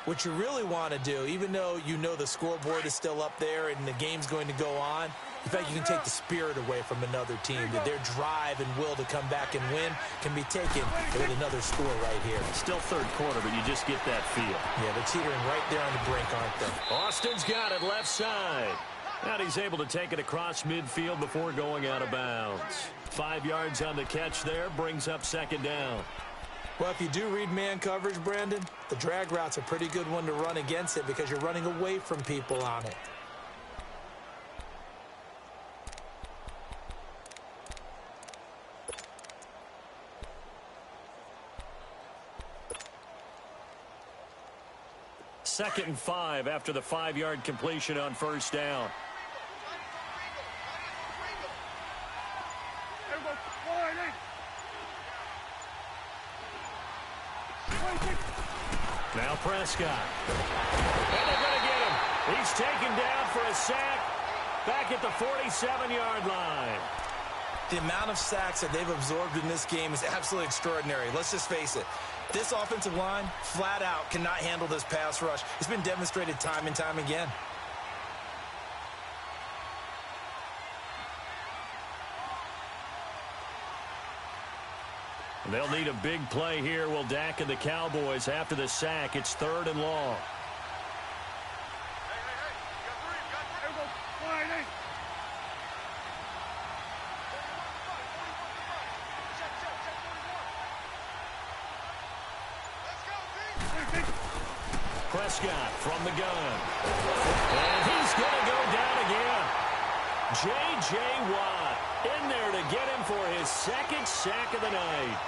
Speaker 3: what you really want to do, even though you know the scoreboard is still up there and the game's going to go on, in fact, you can take the spirit away from another team, that their drive and will to come back and win can be taken with another score right here.
Speaker 2: Still 3rd quarter, but you just get that feel.
Speaker 3: Yeah, they're teetering right there on the brink, aren't they?
Speaker 2: Austin's got it left side. And he's able to take it across midfield before going out of bounds. 5 yards on the catch there, brings up 2nd down.
Speaker 3: Well, if you do read man coverage, Brandon, the drag route's a pretty good one to run against it because you're running away from people on it.
Speaker 2: Second and 5 after the 5-yard completion on first down. Now Prescott. And they're going to get him. He's taken down for a sack back at the 47-yard line.
Speaker 3: The amount of sacks that they've absorbed in this game is absolutely extraordinary. Let's just face it. This offensive line, flat out, cannot handle this pass rush. It's been demonstrated time and time again.
Speaker 2: They'll need a big play here. Will Dak and the Cowboys after the sack. It's 3rd and long. Prescott from the gun. And he's going to go down again. J.J. Watt in there to get him for his 2nd sack of the night.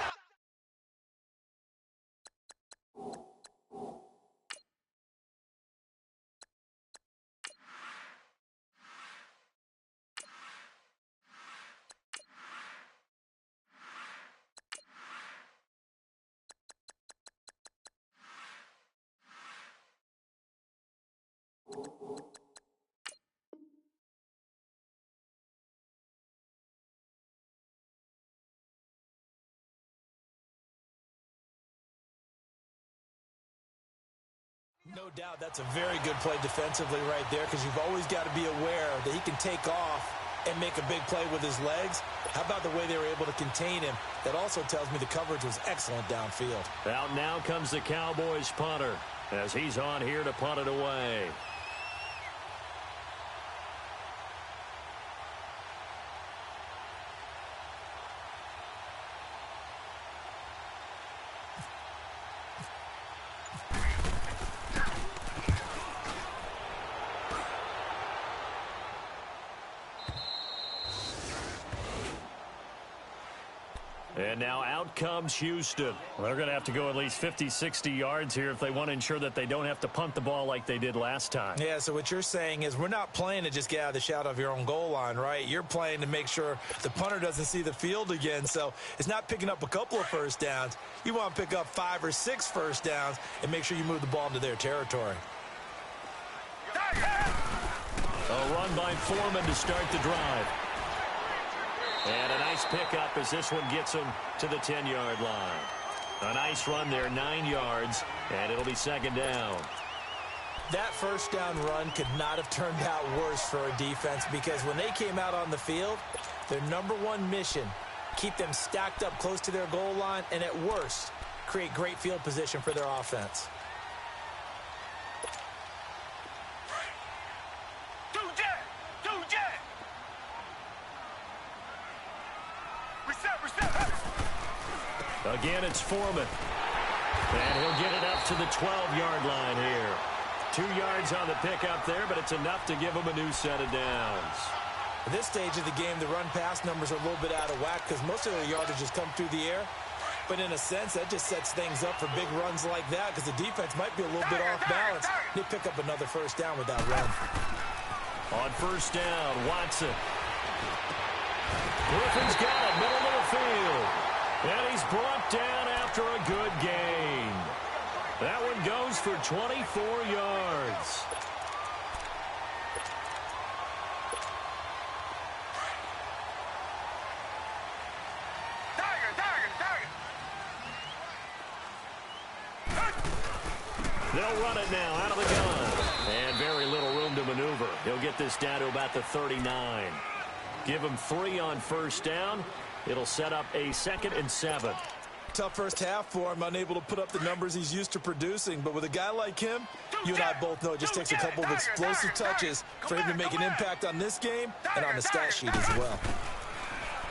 Speaker 3: No doubt that's a very good play defensively right there, because you've always got to be aware that he can take off and make a big play with his legs. How about the way they were able to contain him? That also tells me the coverage was excellent downfield.
Speaker 2: Out now comes the Cowboys punter as he's on here to punt it away. And now out comes Houston. Well, they're going to have to go at least 50, 60 yards here if they want to ensure that they don't have to punt the ball like they did last time.
Speaker 3: Yeah, so what you're saying is we're not playing to just get out of the shadow of your own goal line, right? You're playing to make sure the punter doesn't see the field again. So it's not picking up a couple of first downs. You want to pick up 5 or 6 first downs and make sure you move the ball into their territory.
Speaker 2: A run by Foreman to start the drive. And a nice pickup as this one gets him to the 10-yard line. A nice run there, 9 yards, and it'll be second down.
Speaker 3: That first down run could not have turned out worse for a defense, because when they came out on the field, their number one mission, keep them stacked up close to their goal line, and at worst, create great field position for their offense.
Speaker 2: Again, it's Foreman. And he'll get it up to the 12-yard line here. 2 yards on the pickup there, but it's enough to give him a new set of downs.
Speaker 3: At this stage of the game, the run-pass numbers are a little bit out of whack because most of their yardage has come through the air. But in a sense, that just sets things up for big runs like that, because the defense might be a little bit off balance. They pick up another first down with that run.
Speaker 2: On first down, Watson. Griffin's got it, middle of the field. And he's brought down after a good gain. That one goes for 24 yards. They'll run it now out of the gun. And very little room to maneuver. He'll get this down to about the 39. Give him 3 on first down. It'll set up a 2nd and 7.
Speaker 3: Tough first half for him, unable to put up the numbers he's used to producing. But with a guy like him, you and I both know it just takes a couple of explosive touches for him to make an impact on this game and on the stat sheet as well.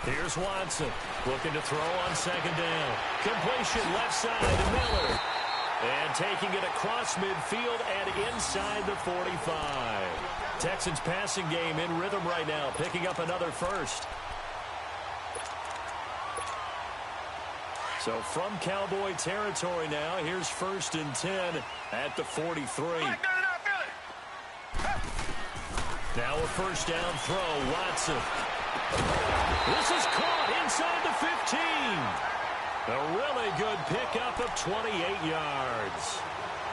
Speaker 2: Here's Watson looking to throw on second down. Completion left side to Miller. And taking it across midfield and inside the 45. Texans passing game in rhythm right now, picking up another first. So from Cowboy territory now, here's 1st and 10 at the 43. Now a first down throw, Watson. This is caught inside the 15. A really good pickup of 28 yards.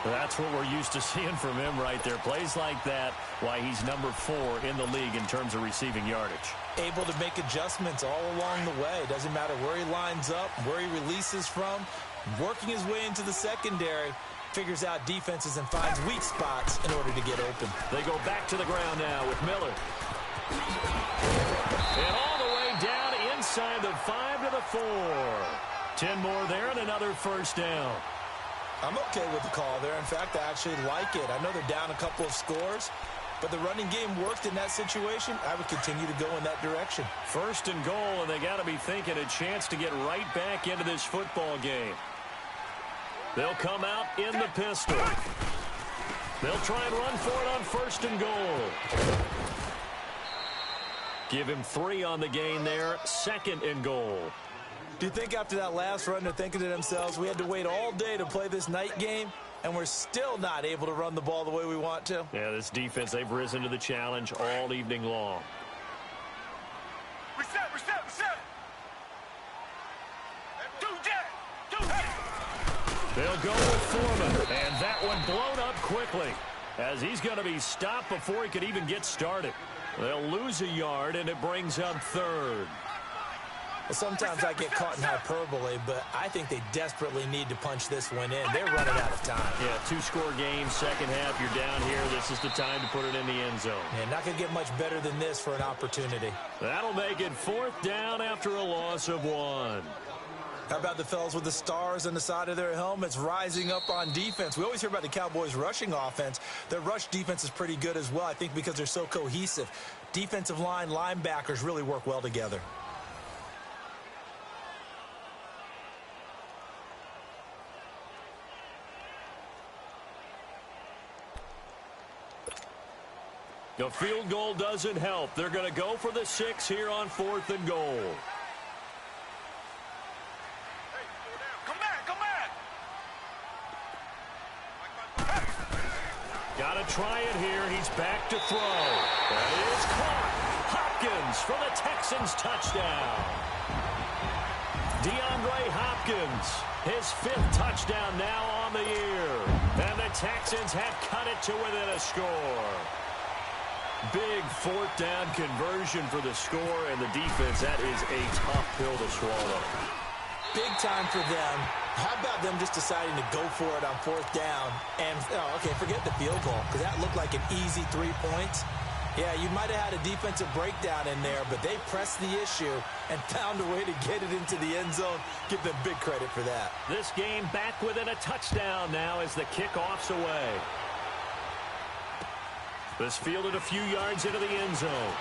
Speaker 2: That's what we're used to seeing from him right there. Plays like that, why he's number 4 in the league in terms of receiving yardage.
Speaker 3: Able to make adjustments all along the way. Doesn't matter where he lines up, where he releases from. Working his way into the secondary. Figures out defenses and finds weak spots in order to get open.
Speaker 2: They go back to the ground now with Miller. And all the way down inside the 5 to the 4. 10 more there and another first down.
Speaker 3: I'm okay with the call there. In fact, I actually like it. I know they're down a couple of scores, but the running game worked in that situation. I would continue to go in that direction.
Speaker 2: 1st and goal, and they got to be thinking a chance to get right back into this football game. They'll come out in the pistol. They'll try and run for it on 1st and goal. Give him 3 on the gain there, 2nd and goal.
Speaker 3: Do you think after that last run they're thinking to themselves, we had to wait all day to play this night game, and we're still not able to run the ball the way we want to?
Speaker 2: Yeah, this defense, they've risen to the challenge all evening long.
Speaker 4: Reset.
Speaker 2: They'll go with Foreman, and that one blown up quickly as he's going to be stopped before he could even get started. They'll lose a yard, and it brings up 3rd.
Speaker 3: Sometimes I get caught in hyperbole, but I think they desperately need to punch this one in. They're running out of time.
Speaker 2: Yeah, two-score game, second half, you're down here. This is the time to put it in the end zone.
Speaker 3: And not going to get much better than this for an opportunity.
Speaker 2: That'll make it 4th down after a loss of 1.
Speaker 3: How about the fellas with the stars on the side of their helmets rising up on defense? We always hear about the Cowboys' rushing offense. Their rush defense is pretty good as well, I think, because they're so cohesive. Defensive line, linebackers really work well together.
Speaker 2: The field goal doesn't help. They're going to go for the 6 here on 4th and goal. Got to try it here. He's back to throw. That is caught. Hopkins for the Texans touchdown. DeAndre Hopkins, his 5th touchdown now on the year. And the Texans have cut it to within a score. Big 4th down conversion for the score, and the defense, that is a tough pill to swallow.
Speaker 3: Big time for them. How about them just deciding to go for it on 4th down? And, okay, forget the field goal, because that looked like an easy 3 points. Yeah, you might have had a defensive breakdown in there, but they pressed the issue and found a way to get it into the end zone. Give them big credit for that.
Speaker 2: This game back within a touchdown now as the kickoff's away. This fielded a few yards into the end zone.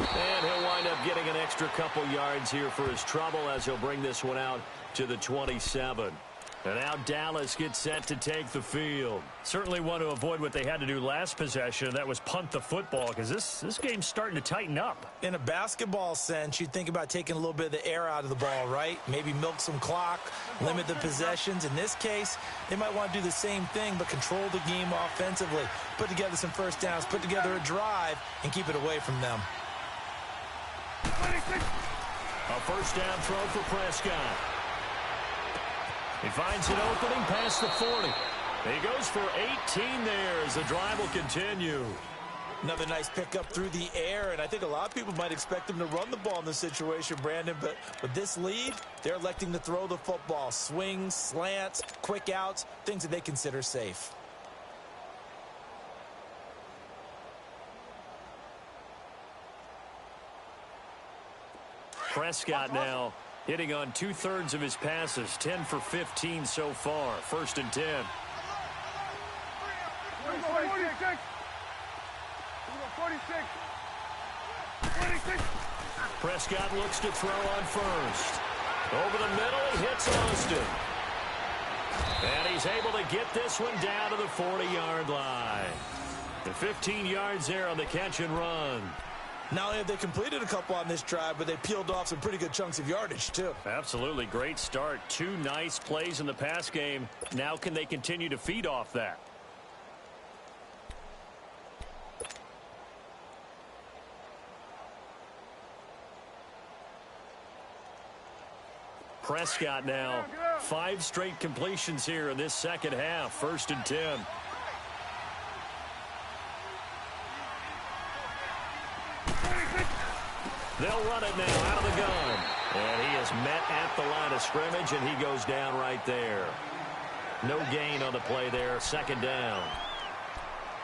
Speaker 2: And he'll wind up getting an extra couple yards here for his trouble as he'll bring this one out to the 27. And now Dallas gets set to take the field. Certainly want to avoid what they had to do last possession. That was punt the football, because this game's starting to tighten up.
Speaker 3: In a basketball sense, you'd think about taking a little bit of the air out of the ball, right? Maybe milk some clock, limit the possessions. In this case, they might want to do the same thing, but control the game offensively. Put together some first downs, put together a drive, and keep it away from them.
Speaker 2: A first down throw for Prescott. He finds an opening past the 40. He goes for 18 there as the drive will continue.
Speaker 3: Another nice pickup through the air, and I think a lot of people might expect him to run the ball in this situation, Brandon, but with this lead, they're electing to throw the football. Swings, slants, quick outs, things that they consider safe.
Speaker 2: Prescott now hitting on 2/3 of his passes, 10 for 15 so far. 1st and 10.
Speaker 4: 46. 46.
Speaker 2: Prescott looks to throw on first. Over the middle, he hits Austin. And he's able to get this one down to the 40-yard line. And 15 yards there on the catch and run.
Speaker 3: Not only have they completed a couple on this drive, but they peeled off some pretty good chunks of yardage, too.
Speaker 2: Absolutely. Great start. 2 nice plays in the pass game. Now can they continue to feed off that? Prescott now 5 straight completions here in this second half. 1st and 10. They'll run it now out of the gun. And he is met at the line of scrimmage, and he goes down right there. No gain on the play there. 2nd down.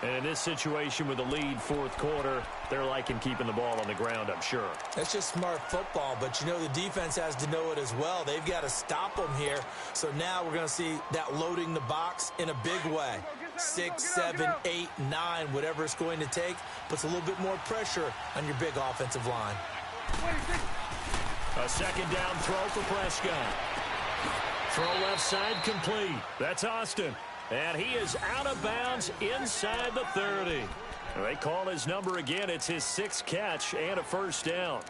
Speaker 2: And in this situation with the lead 4th quarter, they're liking keeping the ball on the ground, I'm sure.
Speaker 3: That's just smart football, but you know the defense has to know it as well. They've got to stop them here. So now we're going to see that loading the box in a big way. 6, 7, 8, 9, whatever it's going to take, puts a little bit more pressure on your big offensive line.
Speaker 2: A 2nd down throw for Prescott. Throw left side complete. That's Austin. And he is out of bounds inside the 30. They call his number again. It's his 6th catch and a 1st down.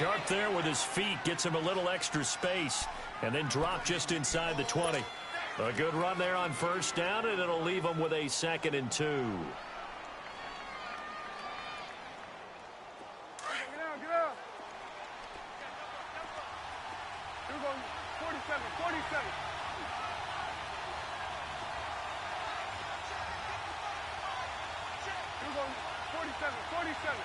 Speaker 2: Sharp there with his feet. Gets him a little extra space. And then drop just inside the 20. A good run there on first down, and it'll leave him with a 2nd and 2.
Speaker 4: Get out, get out. Here we go, 47, 47. Here we go, 47, 47.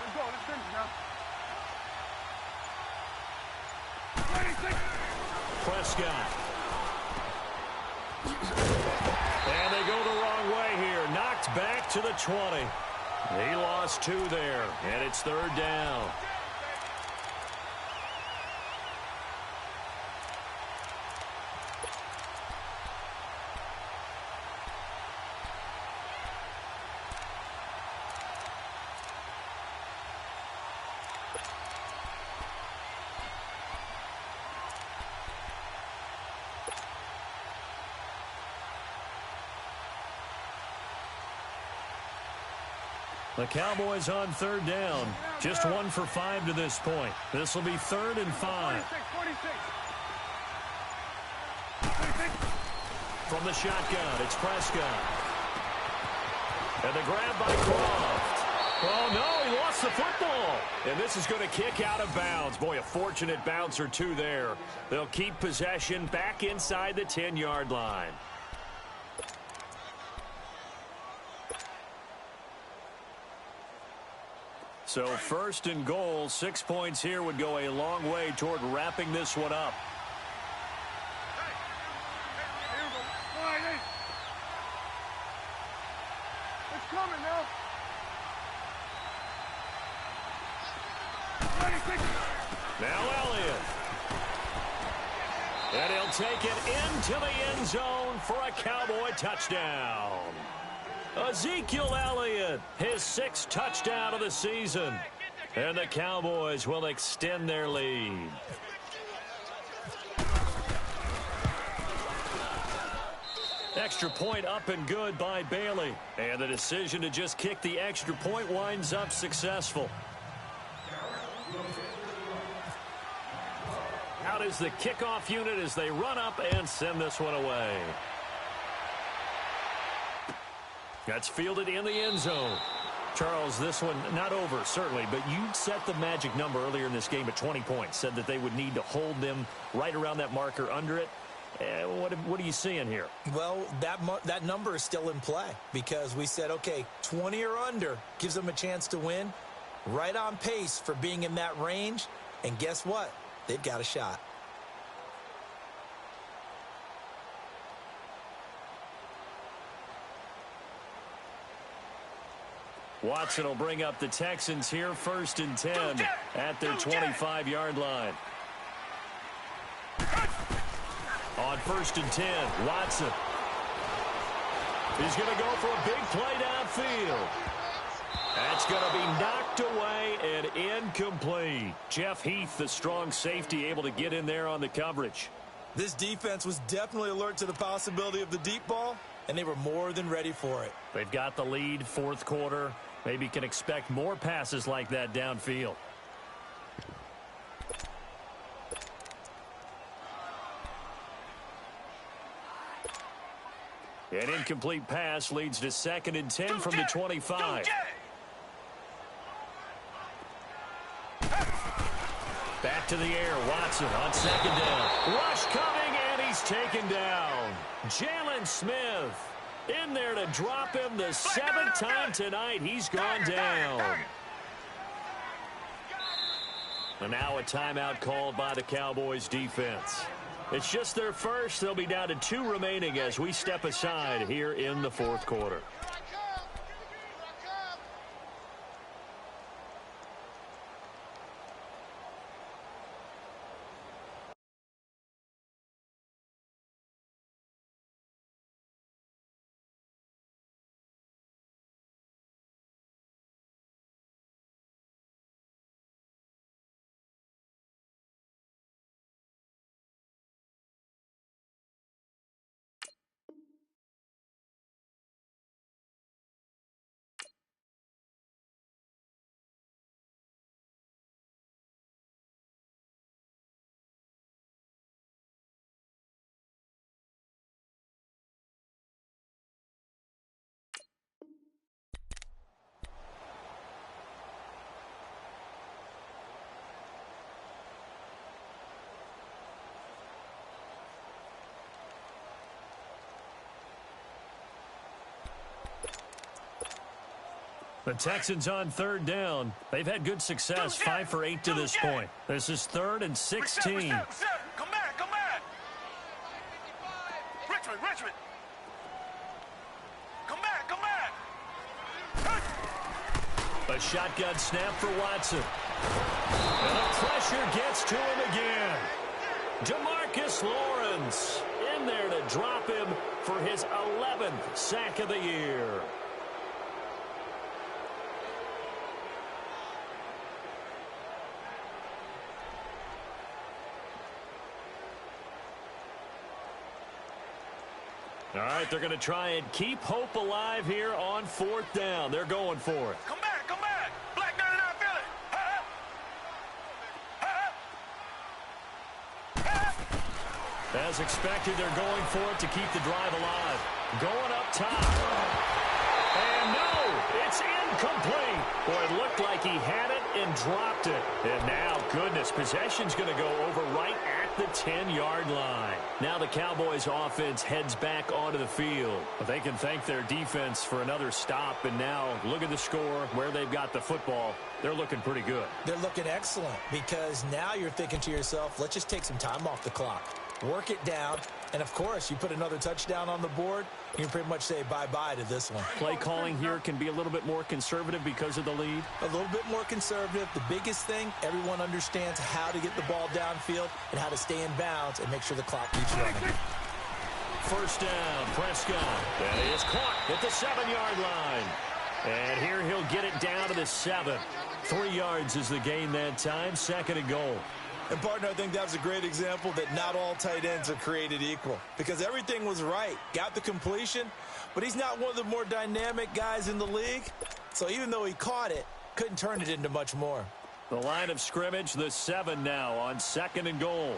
Speaker 4: Let's go, let's finish now. 26.
Speaker 2: Prescott. And they go the wrong way here. Knocked back to the 20. He lost 2 there, and it's 3rd down. The Cowboys on 3rd down. Just 1 for 5 to this point. This will be 3rd and 5.
Speaker 4: 46.
Speaker 2: From the shotgun, it's Prescott. And the grab by Croft. Oh, no, he lost the football. And this is going to kick out of bounds. Boy, a fortunate bounce or 2 there. They'll keep possession back inside the 10-yard line. So 1st and goal, 6 points here would go a long way toward wrapping this one up.
Speaker 4: Here we go. All right, hey. It's coming now. 26.
Speaker 2: Now Elliott. And he'll take it into the end zone for a Cowboy touchdown. Ezekiel Elliott, his 6th touchdown of the season. And the Cowboys will extend their lead. Extra point up and good by Bailey. And the decision to just kick the extra point winds up successful. Out is the kickoff unit as they run up and send this one away. That's fielded in the end zone. Charles, this one not over, certainly, but you set the magic number earlier in this game at 20 points. Said that they would need to hold them right around that marker under it. What are you seeing here?
Speaker 3: Well, that number is still in play because we said, okay, 20 or under gives them a chance to win. Right on pace for being in that range. And guess what? They've got a shot.
Speaker 2: Watson will bring up the Texans here, 1st and 10 at their 25-yard line. On 1st and 10, Watson. He's going to go for a big play downfield. That's going to be knocked away and incomplete. Jeff Heath, the strong safety, able to get in there on the coverage.
Speaker 3: This defense was definitely alert to the possibility of the deep ball, and they were more than ready for it.
Speaker 2: They've got the lead, 4th quarter. Maybe can expect more passes like that downfield. An incomplete pass leads to 2nd and 10 from the 25. Back to the air, Watson on 2nd down. Rush coming, and he's taken down. Jalen Smith in there to drop him the 7th time tonight. He's gone down. And now a timeout called by the Cowboys defense. It's just their first. They'll be down to 2 remaining as we step aside here in the 4th quarter. The Texans on third down. They've had good success, 5 for 8 to this point. This is 3rd and 16.
Speaker 4: Come back. Richmond. Come back.
Speaker 2: A shotgun snap for Watson. And the pressure gets to him again. DeMarcus Lawrence in there to drop him for his 11th sack of the year. All right, they're going to try and keep hope alive here on 4th down. They're going for it.
Speaker 4: Come back. Black 99 Philly.
Speaker 2: As expected, they're going for it to keep the drive alive. Going up top. And no, it's incomplete. Boy, it looked like he had it and dropped it. And now, goodness, possession's going to go over right at the 10-yard line. Now the Cowboys offense heads back onto the field. But they can thank their defense for another stop. And now, look at the score, where they've got the football. They're looking pretty good.
Speaker 3: They're looking excellent because now you're thinking to yourself, let's just take some time off the clock. Work it down, and of course, you put another touchdown on the board, you can pretty much say bye-bye to this one.
Speaker 2: Play calling here can be a little bit more conservative because of the lead.
Speaker 3: A little bit more conservative. The biggest thing, everyone understands how to get the ball downfield and how to stay in bounds and make sure the clock keeps running.
Speaker 2: First down, Prescott. That is caught at the 7-yard line. And here he'll get it down to the 7. 3 yards is the gain that time, 2nd and goal.
Speaker 3: And, partner, I think that was a great example that not all tight ends are created equal because everything was right. Got the completion, but he's not one of the more dynamic guys in the league. So even though he caught it, couldn't turn it into much more.
Speaker 2: The line of scrimmage, the 7 now on 2nd and goal.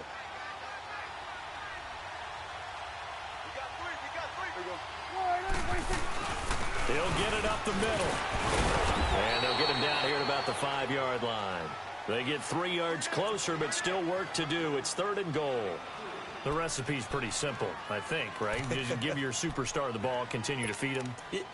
Speaker 2: He'll get it up the middle. And they'll get him down here at about the 5-yard line. They get 3 yards closer, but still work to do. It's 3rd and goal. The recipe's pretty simple, I think, right? Just give your superstar the ball, continue to feed him.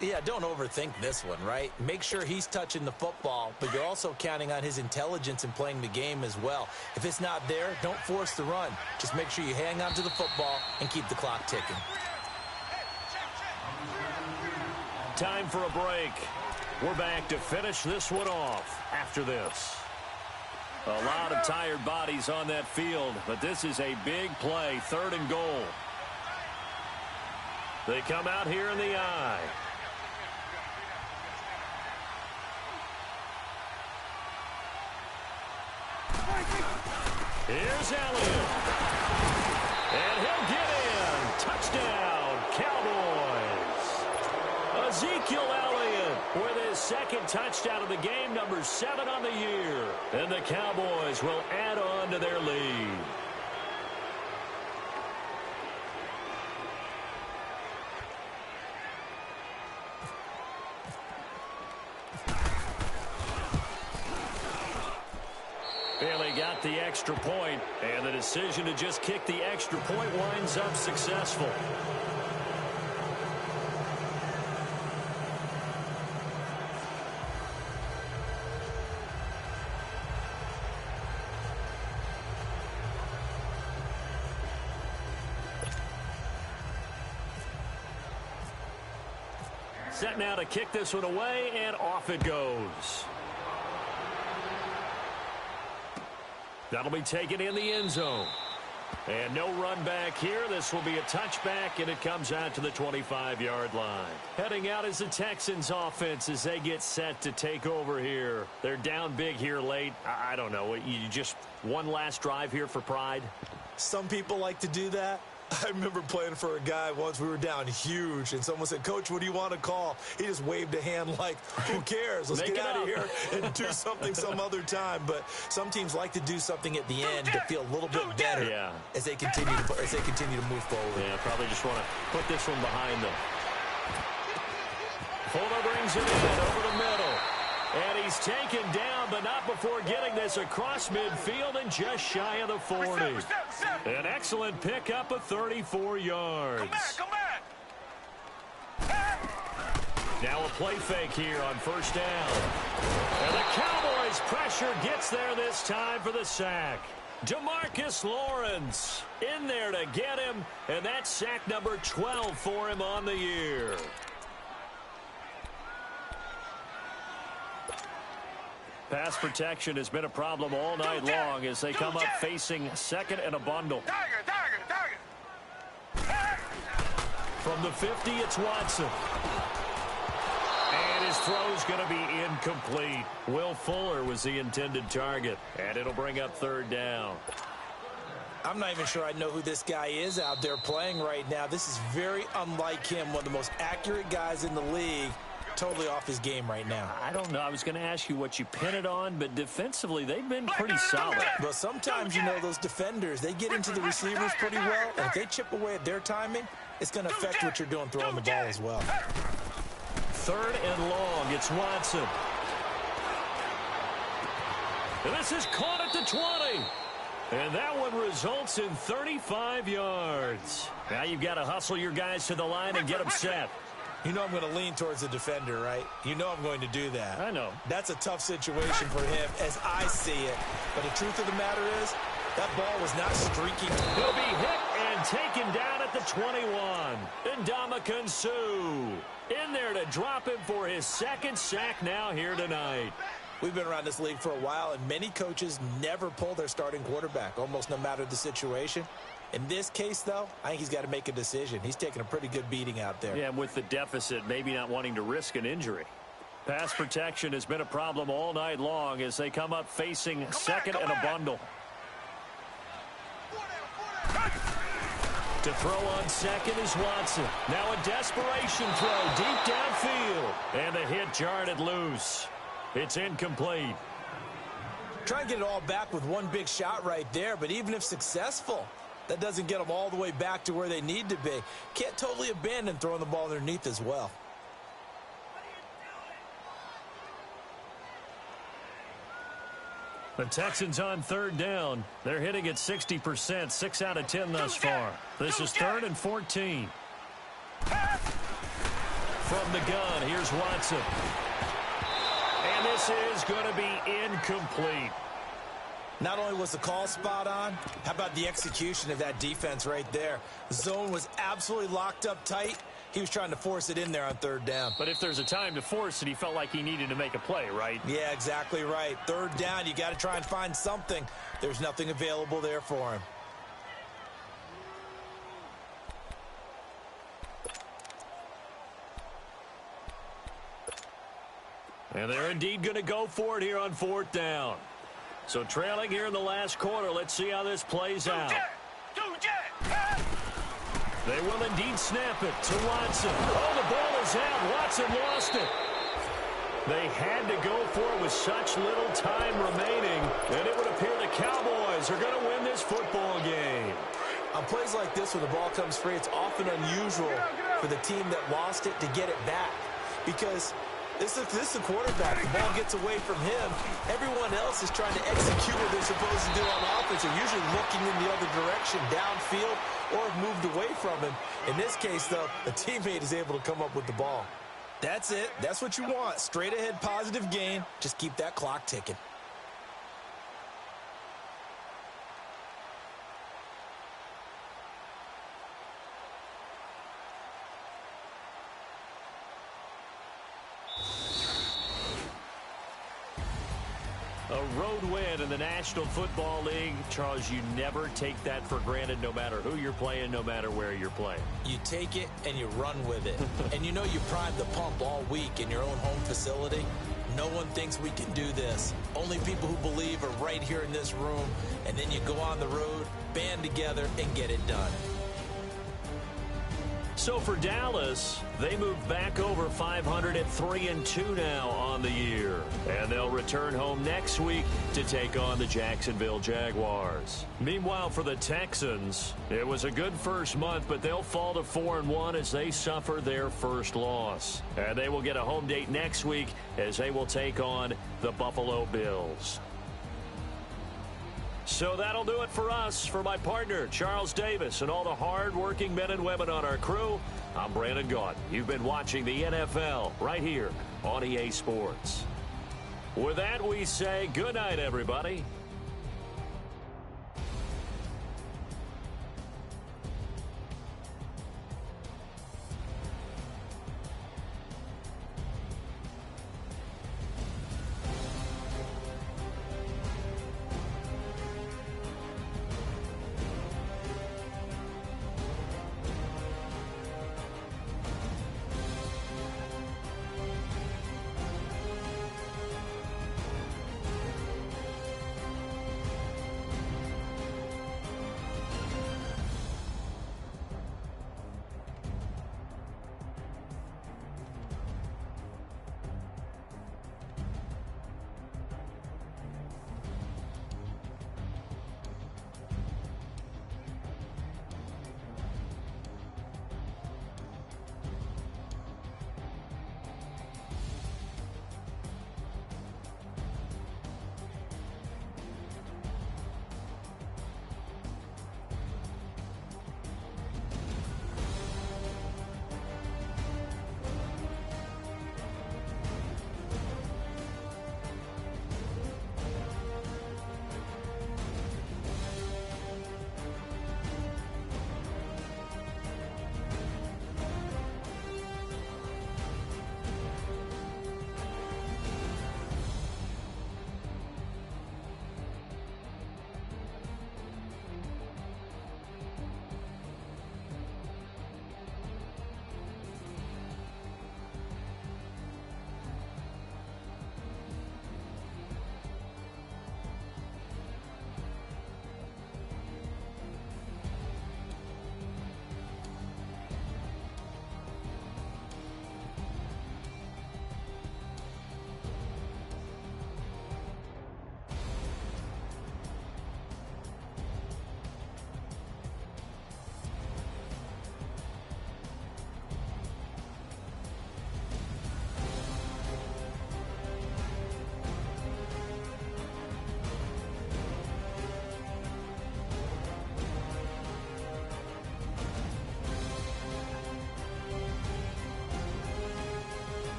Speaker 3: Yeah, don't overthink this one, right? Make sure he's touching the football, but you're also counting on his intelligence in playing the game as well. If it's not there, don't force the run. Just make sure you hang on to the football and keep the clock ticking.
Speaker 2: Time for a break. We're back to finish this one off after this. A lot of tired bodies on that field, but this is a big play, 3rd and goal. They come out here in the I. Here's Elliott. And he'll get in. Touchdown, Cowboys. Ezekiel Elliott with his 2nd touchdown of the game, number 7 on the year. And the Cowboys will add on to their lead. Bailey got the extra point, and the decision to just kick the extra point winds up successful. Set now to kick this one away, and off it goes. That'll be taken in the end zone. And no run back here. This will be a touchback, and it comes out to the 25-yard line. Heading out is the Texans offense as they get set to take over here. They're down big here late. I don't know. You just one last drive here for pride?
Speaker 3: Some people like to do that. I remember playing for a guy once. We were down huge, and someone said, "Coach, what do you want to call?" He just waved a hand like, who cares? Let's get out of here and do something some other time. But some teams like to do something at the end to feel a little bit better as they continue to move forward.
Speaker 2: Yeah, probably just want to put this one behind them. Fuller brings it in over the middle. And he's taken down, but not before getting this across midfield and just shy of the 40. An excellent pickup of 34 yards.
Speaker 4: Come back.
Speaker 2: Now a play fake here on first down. And the Cowboys pressure gets there this time for the sack. DeMarcus Lawrence in there to get him, and that's sack number 12 for him on the year. Pass protection has been a problem all night long as they come up facing second and a bundle. From the 50, it's Watson. And his throw's going to be incomplete. Will Fuller was the intended target, and it'll bring up third down.
Speaker 3: I'm not even sure I know who this guy is out there playing right now. This is very unlike him, one of the most accurate guys in the league. Totally off his game right now.
Speaker 2: I don't know. I was going to ask you what you pin it on, but defensively, they've been pretty solid.
Speaker 3: Well, sometimes, you know, those defenders, they get into the receivers pretty well, and if they chip away at their timing, it's going to affect what you're doing throwing the ball as well.
Speaker 2: Third and long. It's Watson. And this is caught at the 20. And that one results in 35 yards. Now you've got to hustle your guys to the line and get them set.
Speaker 3: You know I'm going to lean towards the defender, right? You know I'm going to do that.
Speaker 2: I know.
Speaker 3: That's a tough situation for him as I see it. But the truth of the matter is, that ball was not streaking.
Speaker 2: He'll be hit and taken down at the 21. Ndamukong Suh in there to drop him for his second sack now here tonight.
Speaker 3: We've been around this league for a while, and many coaches never pull their starting quarterback, almost no matter the situation. In this case, though, I think he's got to make a decision. He's taking a pretty good beating out there.
Speaker 2: Yeah, and with the deficit, maybe not wanting to risk an injury. Pass protection has been a problem all night long as they come up facing second and a bundle. To throw on second is Watson. Now a desperation throw deep downfield. And the hit jarred it loose. It's incomplete.
Speaker 3: Try and get it all back with one big shot right there, but even if successful, that doesn't get them all the way back to where they need to be. Can't totally abandon throwing the ball underneath as well.
Speaker 2: The Texans on third down. They're hitting at 60%, 6 out of 10 thus far. This is third and 14. From the gun, here's Watson. And this is going to be incomplete.
Speaker 3: Not only was the call spot on, how about the execution of that defense right there? The zone was absolutely locked up tight. He was trying to force it in there on third down.
Speaker 2: But if there's a time to force it, he felt like he needed to make a play, right?
Speaker 3: Yeah, exactly right. Third down, you got to try and find something. There's nothing available there for him.
Speaker 2: And they're indeed going to go for it here on fourth down. So trailing here in the last quarter, let's see how this plays out. They will indeed snap it to Watson. Oh, the ball is out. Watson lost it. They had to go for it with such little time remaining, and it would appear the Cowboys are going to win this football game.
Speaker 3: On plays like this, when the ball comes free, it's often unusual for the team that lost it to get it back. Because this is the quarterback. The ball gets away from him. Everyone else is trying to execute what they're supposed to do on offense. They're usually looking in the other direction, downfield, or have moved away from him. In this case, though, the teammate is able to come up with the ball. That's it. That's what you want. Straight ahead, positive gain. Just keep that clock ticking.
Speaker 2: A road win in the National Football League. Charles, you never take that for granted no matter who you're playing, no matter where you're playing.
Speaker 3: You take it and you run with it. And you know you primed the pump all week in your own home facility. No one thinks we can do this. Only people who believe are right here in this room. And then you go on the road, band together, and get it done.
Speaker 2: So for Dallas, they move back over 500 at 3-2 now on the year. And they'll return home next week to take on the Jacksonville Jaguars. Meanwhile, for the Texans, it was a good first month, but they'll fall to 4-1 as they suffer their first loss. And they will get a home date next week as they will take on the Buffalo Bills. So that'll do it for us. For my partner, Charles Davis, and all the hard-working men and women on our crew, I'm Brandon Gaudin. You've been watching the NFL right here on EA Sports. With that, we say good night, everybody.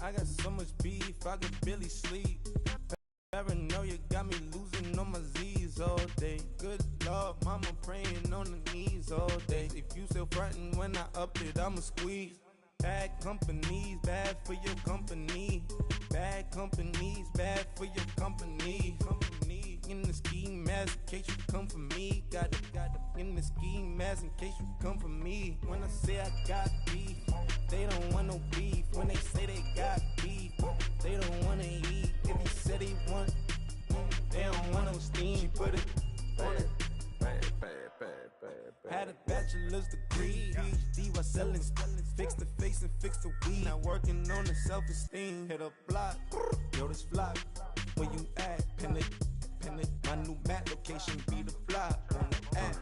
Speaker 5: I got so much beef, I could barely sleep. Paranoia got me losing on my Z's all day. Good Lord, mama praying on the knees all day. If you still frontin' when I up it, I'ma squeeze. Bad companies, bad for your company. Bad companies, bad for your company. Company in the ski mask in case you come for me. Got it in the ski mask in case you come for me. When I say I got beef, they don't want no beef. When they say they got beef, they don't wanna eat. If you said they want, they don't want no steam. Put it on it. Had a bachelor's degree, PhD while selling. Fix the face and fix the weed. Now working on the self-esteem. Hit a block, yo this flock. Where you at? Pin it. My new map location be the block on the app.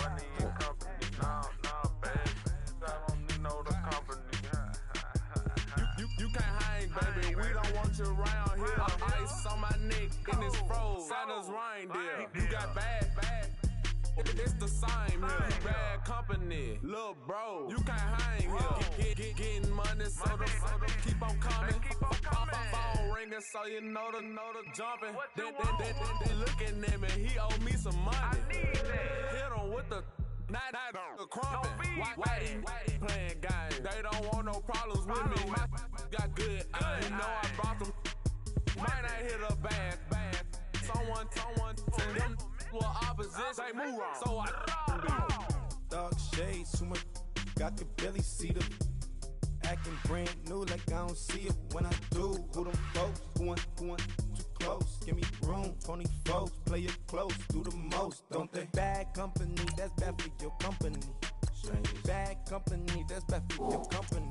Speaker 4: Money and company, no, baby. I don't need no the company. You can't hang, baby. We don't want you around here. Ice on my neck and it's froze. Santa's reindeer. You got bad. It's the same here. You bad company, little bro. You can't hang here. Getting money, so the keep on coming. Phone ringing, so you know the jumping. They looking at me. He owe me some money. Hit him with the night crumping. Why they playing games? They don't want no problems with me. My got good. You know I brought them. Might not hit a bad. Someone tell them. Well, opposition, they move wrong. So I
Speaker 5: dark shades, too much. I could barely see them. Acting brand new, like I don't see it when I do. Who them folks? Who want too close? Give me room, Tony folks. Play it close, do the most, don't they? Bad company, that's bad for your company. Bad company, that's bad for your company.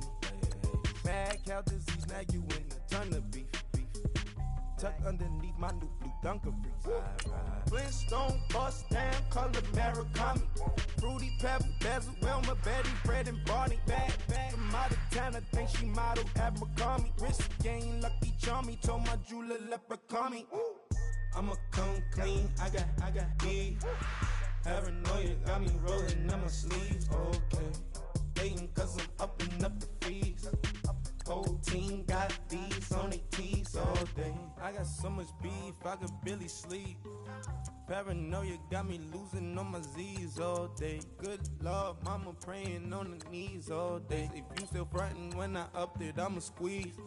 Speaker 5: Mad cow disease, now you in a ton of beef. Tuck underneath my new blue Dunkaroos. Flintstone, bust down, color Murakami. Fruity Pebble, Basil, Wilma, Betty, Fred, and Barney. Bad from out of town, I think she model Abercrombie. Wrist game, Lucky Charmy, told my jeweler leprechaun. I'ma come clean, I got beef. Paranoia got me rolling on my sleeves, okay. Hating cause I'm upping up the fees. Whole team got these on their teeth all day. I got so much beef, I could barely sleep. Paranoia got me losing on my Z's all day. Good Lord, mama praying on the knees all day. If you still frontin' when I upped it, I'ma squeeze.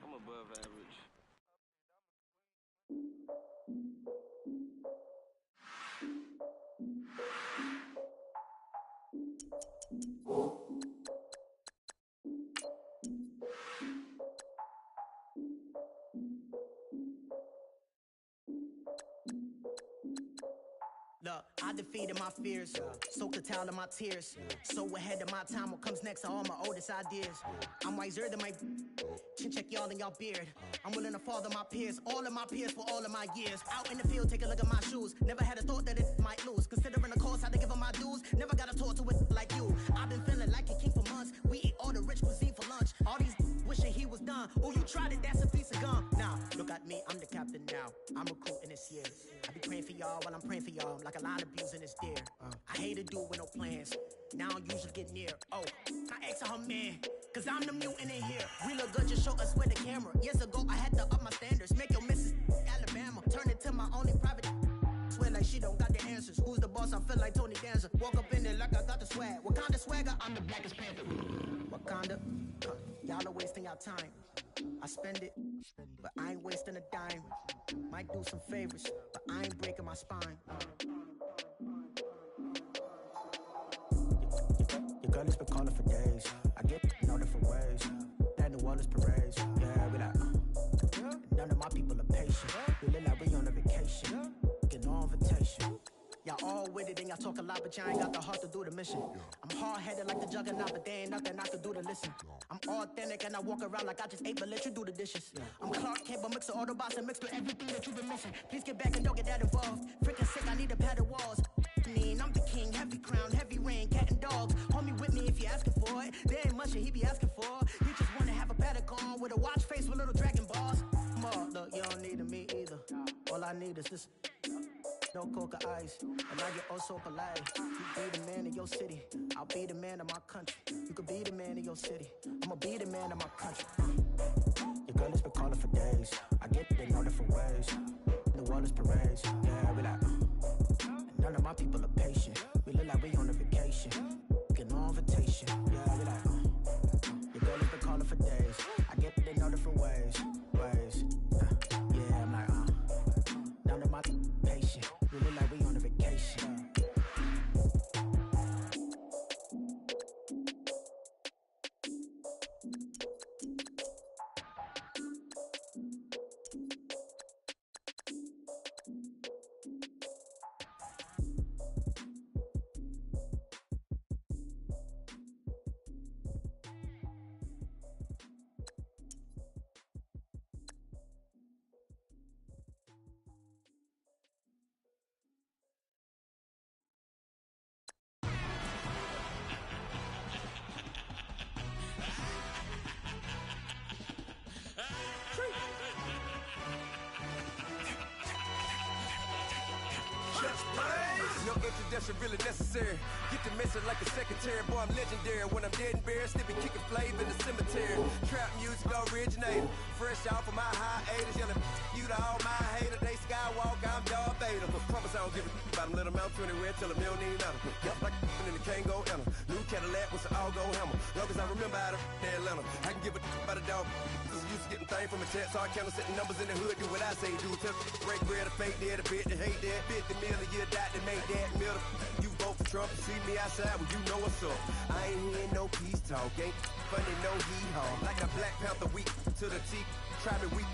Speaker 4: I'm above average.
Speaker 6: Look, I defeated my fears, soaked the towel of my tears. So ahead of my time, what comes next are all my oldest ideas. I'm wiser than my chin check y'all in y'all beard. I'm willing to father my peers, all of my peers for all of my years. Out in the field, take a look at my shoes. Never had a thought that it might lose. Considering the cost, I had to give them my dues. Never got a talk to it like you. I've been feeling like a king for months. We eat all the rich cuisine for lunch. All these wishing he was done. Oh, you tried it, that's a piece of gum. Now, look at me, I'm the captain now. I'm recruiting this year. I be praying for y'all while I'm praying for y'all. Like a line abusing this deer. I hate to do it with no plans. Now I usually get near. Oh, I ask her man, cause I'm the mutant in here. We look good, just show us where the camera. Years ago, I had to up my standards. Make your missus Alabama. Turn it to my only private. Swear like she don't got the answers. Who's the boss? I feel like Tony Danza. Walk up in there like I got the swag. What kind of swagger? I'm the blackest panther. Wakanda, y'all are wasting our time. I spend it, but I ain't wasting a dime. Might do some favors, but I ain't breaking my spine. Your girl has been calling for days. I get in all different ways. That New Orleans parades. Yeah, we like, none of my people are patient. We live like we on a vacation. Get no invitation. Y'all all with it and y'all talk a lot, but y'all ain't got the heart to do the mission. I'm hard-headed like the juggernaut, but there ain't nothing I can do to listen. I'm authentic and I walk around like I just ate, but let you do the dishes. I'm Clark Kent, but mix the Autobots and mix with everything that you've been missing. Please get back and don't get that involved. Freaking sick, I need to pad the walls. I'm the king, heavy crown, heavy rain, cat and dogs. Homie with me if you're asking for it. There ain't much that he be asking for. You just wanna have a paddock on with a watch face with little dragon balls. Look, you don't need me either. All I need is this. No coca ice, and I get oh so polite. You be the man of your city, I'll be the man of my country. You could be the man of your city, I'ma be the man of my country. Your girl has been calling for days. I get it in all different ways. The world is parades. Yeah, we like, none of my people are patient. We look like we on a vacation. Get no invitation. Yeah, we like, your girl has been calling for days. I get it in all different ways. Yeah, I'm like, none of my patient. We look like we on a vacation.
Speaker 1: No introduction really necessary. Get to messing like a secretary. Boy, I'm legendary. When I'm dead and buried, still be kicking flavor in the cemetery. Trap music originator. Fresh off of my hiatus. Yelling you to all my haters. They skywalk, I'm Darth Vader. Promise I don't give a about them. Let them out to anywhere. Tell them they don't need nothing. Yup, like and the can't go enter. New Cadillac with an all-go hammer. Long as I remember how to Atlanta. I can give a about a dog. Cause I'm used to getting things from a text. So I count setting numbers in the hood. Do what I say do. Tell break bread, a fake dead, a bit to hate that. 50 million a year, dot to make that middle. You vote for Trump, you see me outside, well, you know what's up. I ain't hearing no peace talk, ain't funny, no hee-haw. Like a Black Panther weak to the teeth, try me weak.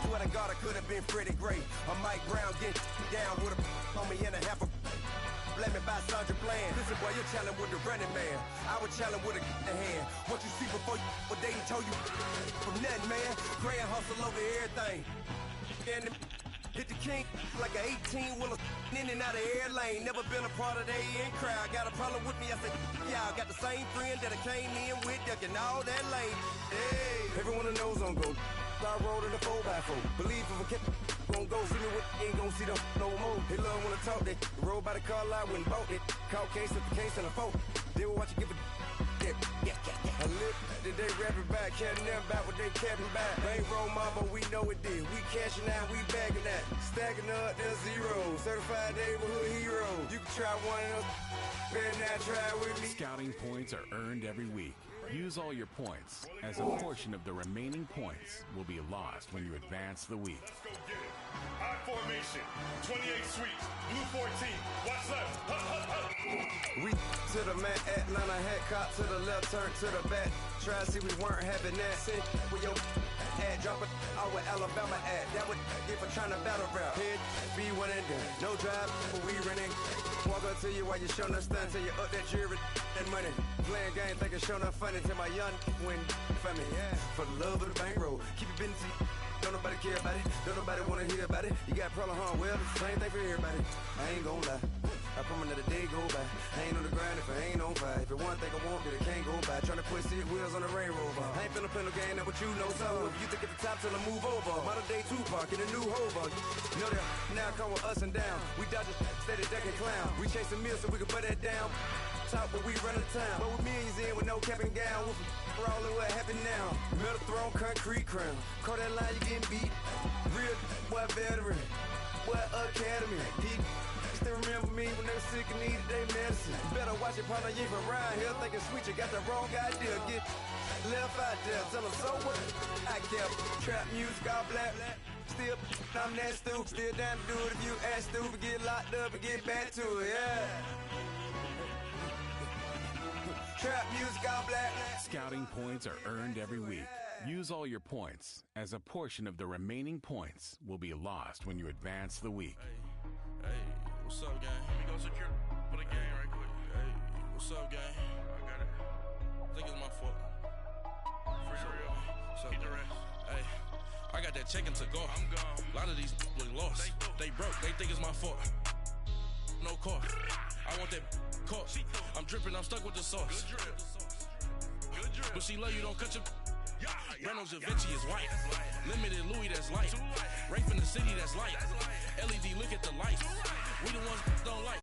Speaker 1: Swear to God, I could have been Freddie Gray. Or Mike Brown getting down with a on me and a half a blame me by Sandra Bland. Listen, boy, you're challenging with the running man. I was challenging with a hand. What you see before you, what they told you from nothing, man. Grand hustle over everything. And hit the king like an 18-wheeler in and out of air lane. Never been a part of the in crowd. Got a problem with me, I said, y'all got the same friend that I came in with, ducking all that lane. Hey, everyone knows on go. I rolled in the 4x4. Believe if a kid gon' go see me with, ain't gon' see them no more. They love when I talk, they roll by the car lot, went bought it. Caught case at the case and a phone. They will watch you give a I live that they rapping back, caring them about what they capping back. They ain't roll mom, but we know it did. We cashing out, we bagging that. Stacking up, there's zero. Certified neighborhood hero. You can try one of those, better not try with me.
Speaker 7: Scouting points are earned every week. Use all your points, as a portion of the remaining points will be lost when you advance the week.
Speaker 8: Let's go get it. I formation, 28 sweeps, blue 14, watch left, hut, hut, hut.
Speaker 1: We to the man, Atlanta head cop to the left, turn to the back. Try to see we weren't having that. Sit with your ad, drop it out with Alabama ad. That would get for trying to battle rap. Head, be one and done. No drive, but we running. Walk up to you while you showing us stunt till you up that jury and money. Playing game, thinking showing up funny till my young win for me. Yeah. For the love of the bankroll, keep it busy. Don't nobody care about it. Don't nobody wanna hear about it. You got problem, huh? Well, it's the same thing for everybody. I ain't gon' lie. I promise that a day go by. I ain't on the grind if I ain't on fire. If it one thing I want, then it can't go by. Tryna put seat wheels on the Range Rover. I ain't finna play no game, that what you know. So if you think at the top till I move over. Modern day Tupac in a new hover. You know that now come with us and down. We dodge steady ducking clown. We chasing meals so we can put that down. Top, but we run the town. But with millions in with no cap and gown. We're all in what happened now. Metal throne, concrete crown. Call that line, you getting beat. Real, what veteran? What academy? He still remember me when they were sick and needed their medicine. Better watch it, partner, you ain't from around here thinking sweet. You got the wrong idea. Get left out there. Tell them so what? I kept trap music all black. Still, I'm that stupid. Still down to do it if you act stupid. Get locked up and get back to it, yeah. Trap music all black.
Speaker 7: Scouting points are earned every week. Use all your points, as a portion of the remaining points will be lost when you advance the week.
Speaker 9: Hey, what's up, gang? Let me go secure for the game right quick. Hey, what's up, gang? I got it. I think it's my fault. For real. What's up, the rest. Hey, I got that chicken to go. I'm gone. A lot of these look lost. They broke. They think it's my fault. No car. I want that car. I'm dripping. I'm stuck with the sauce. Good drip. Good drip. But she love you. Don't cut your. Reynolds Da Vinci is white. Limited Louis, that's light. Rafe in the city, that's light. LED, look at the lights. We the ones don't like.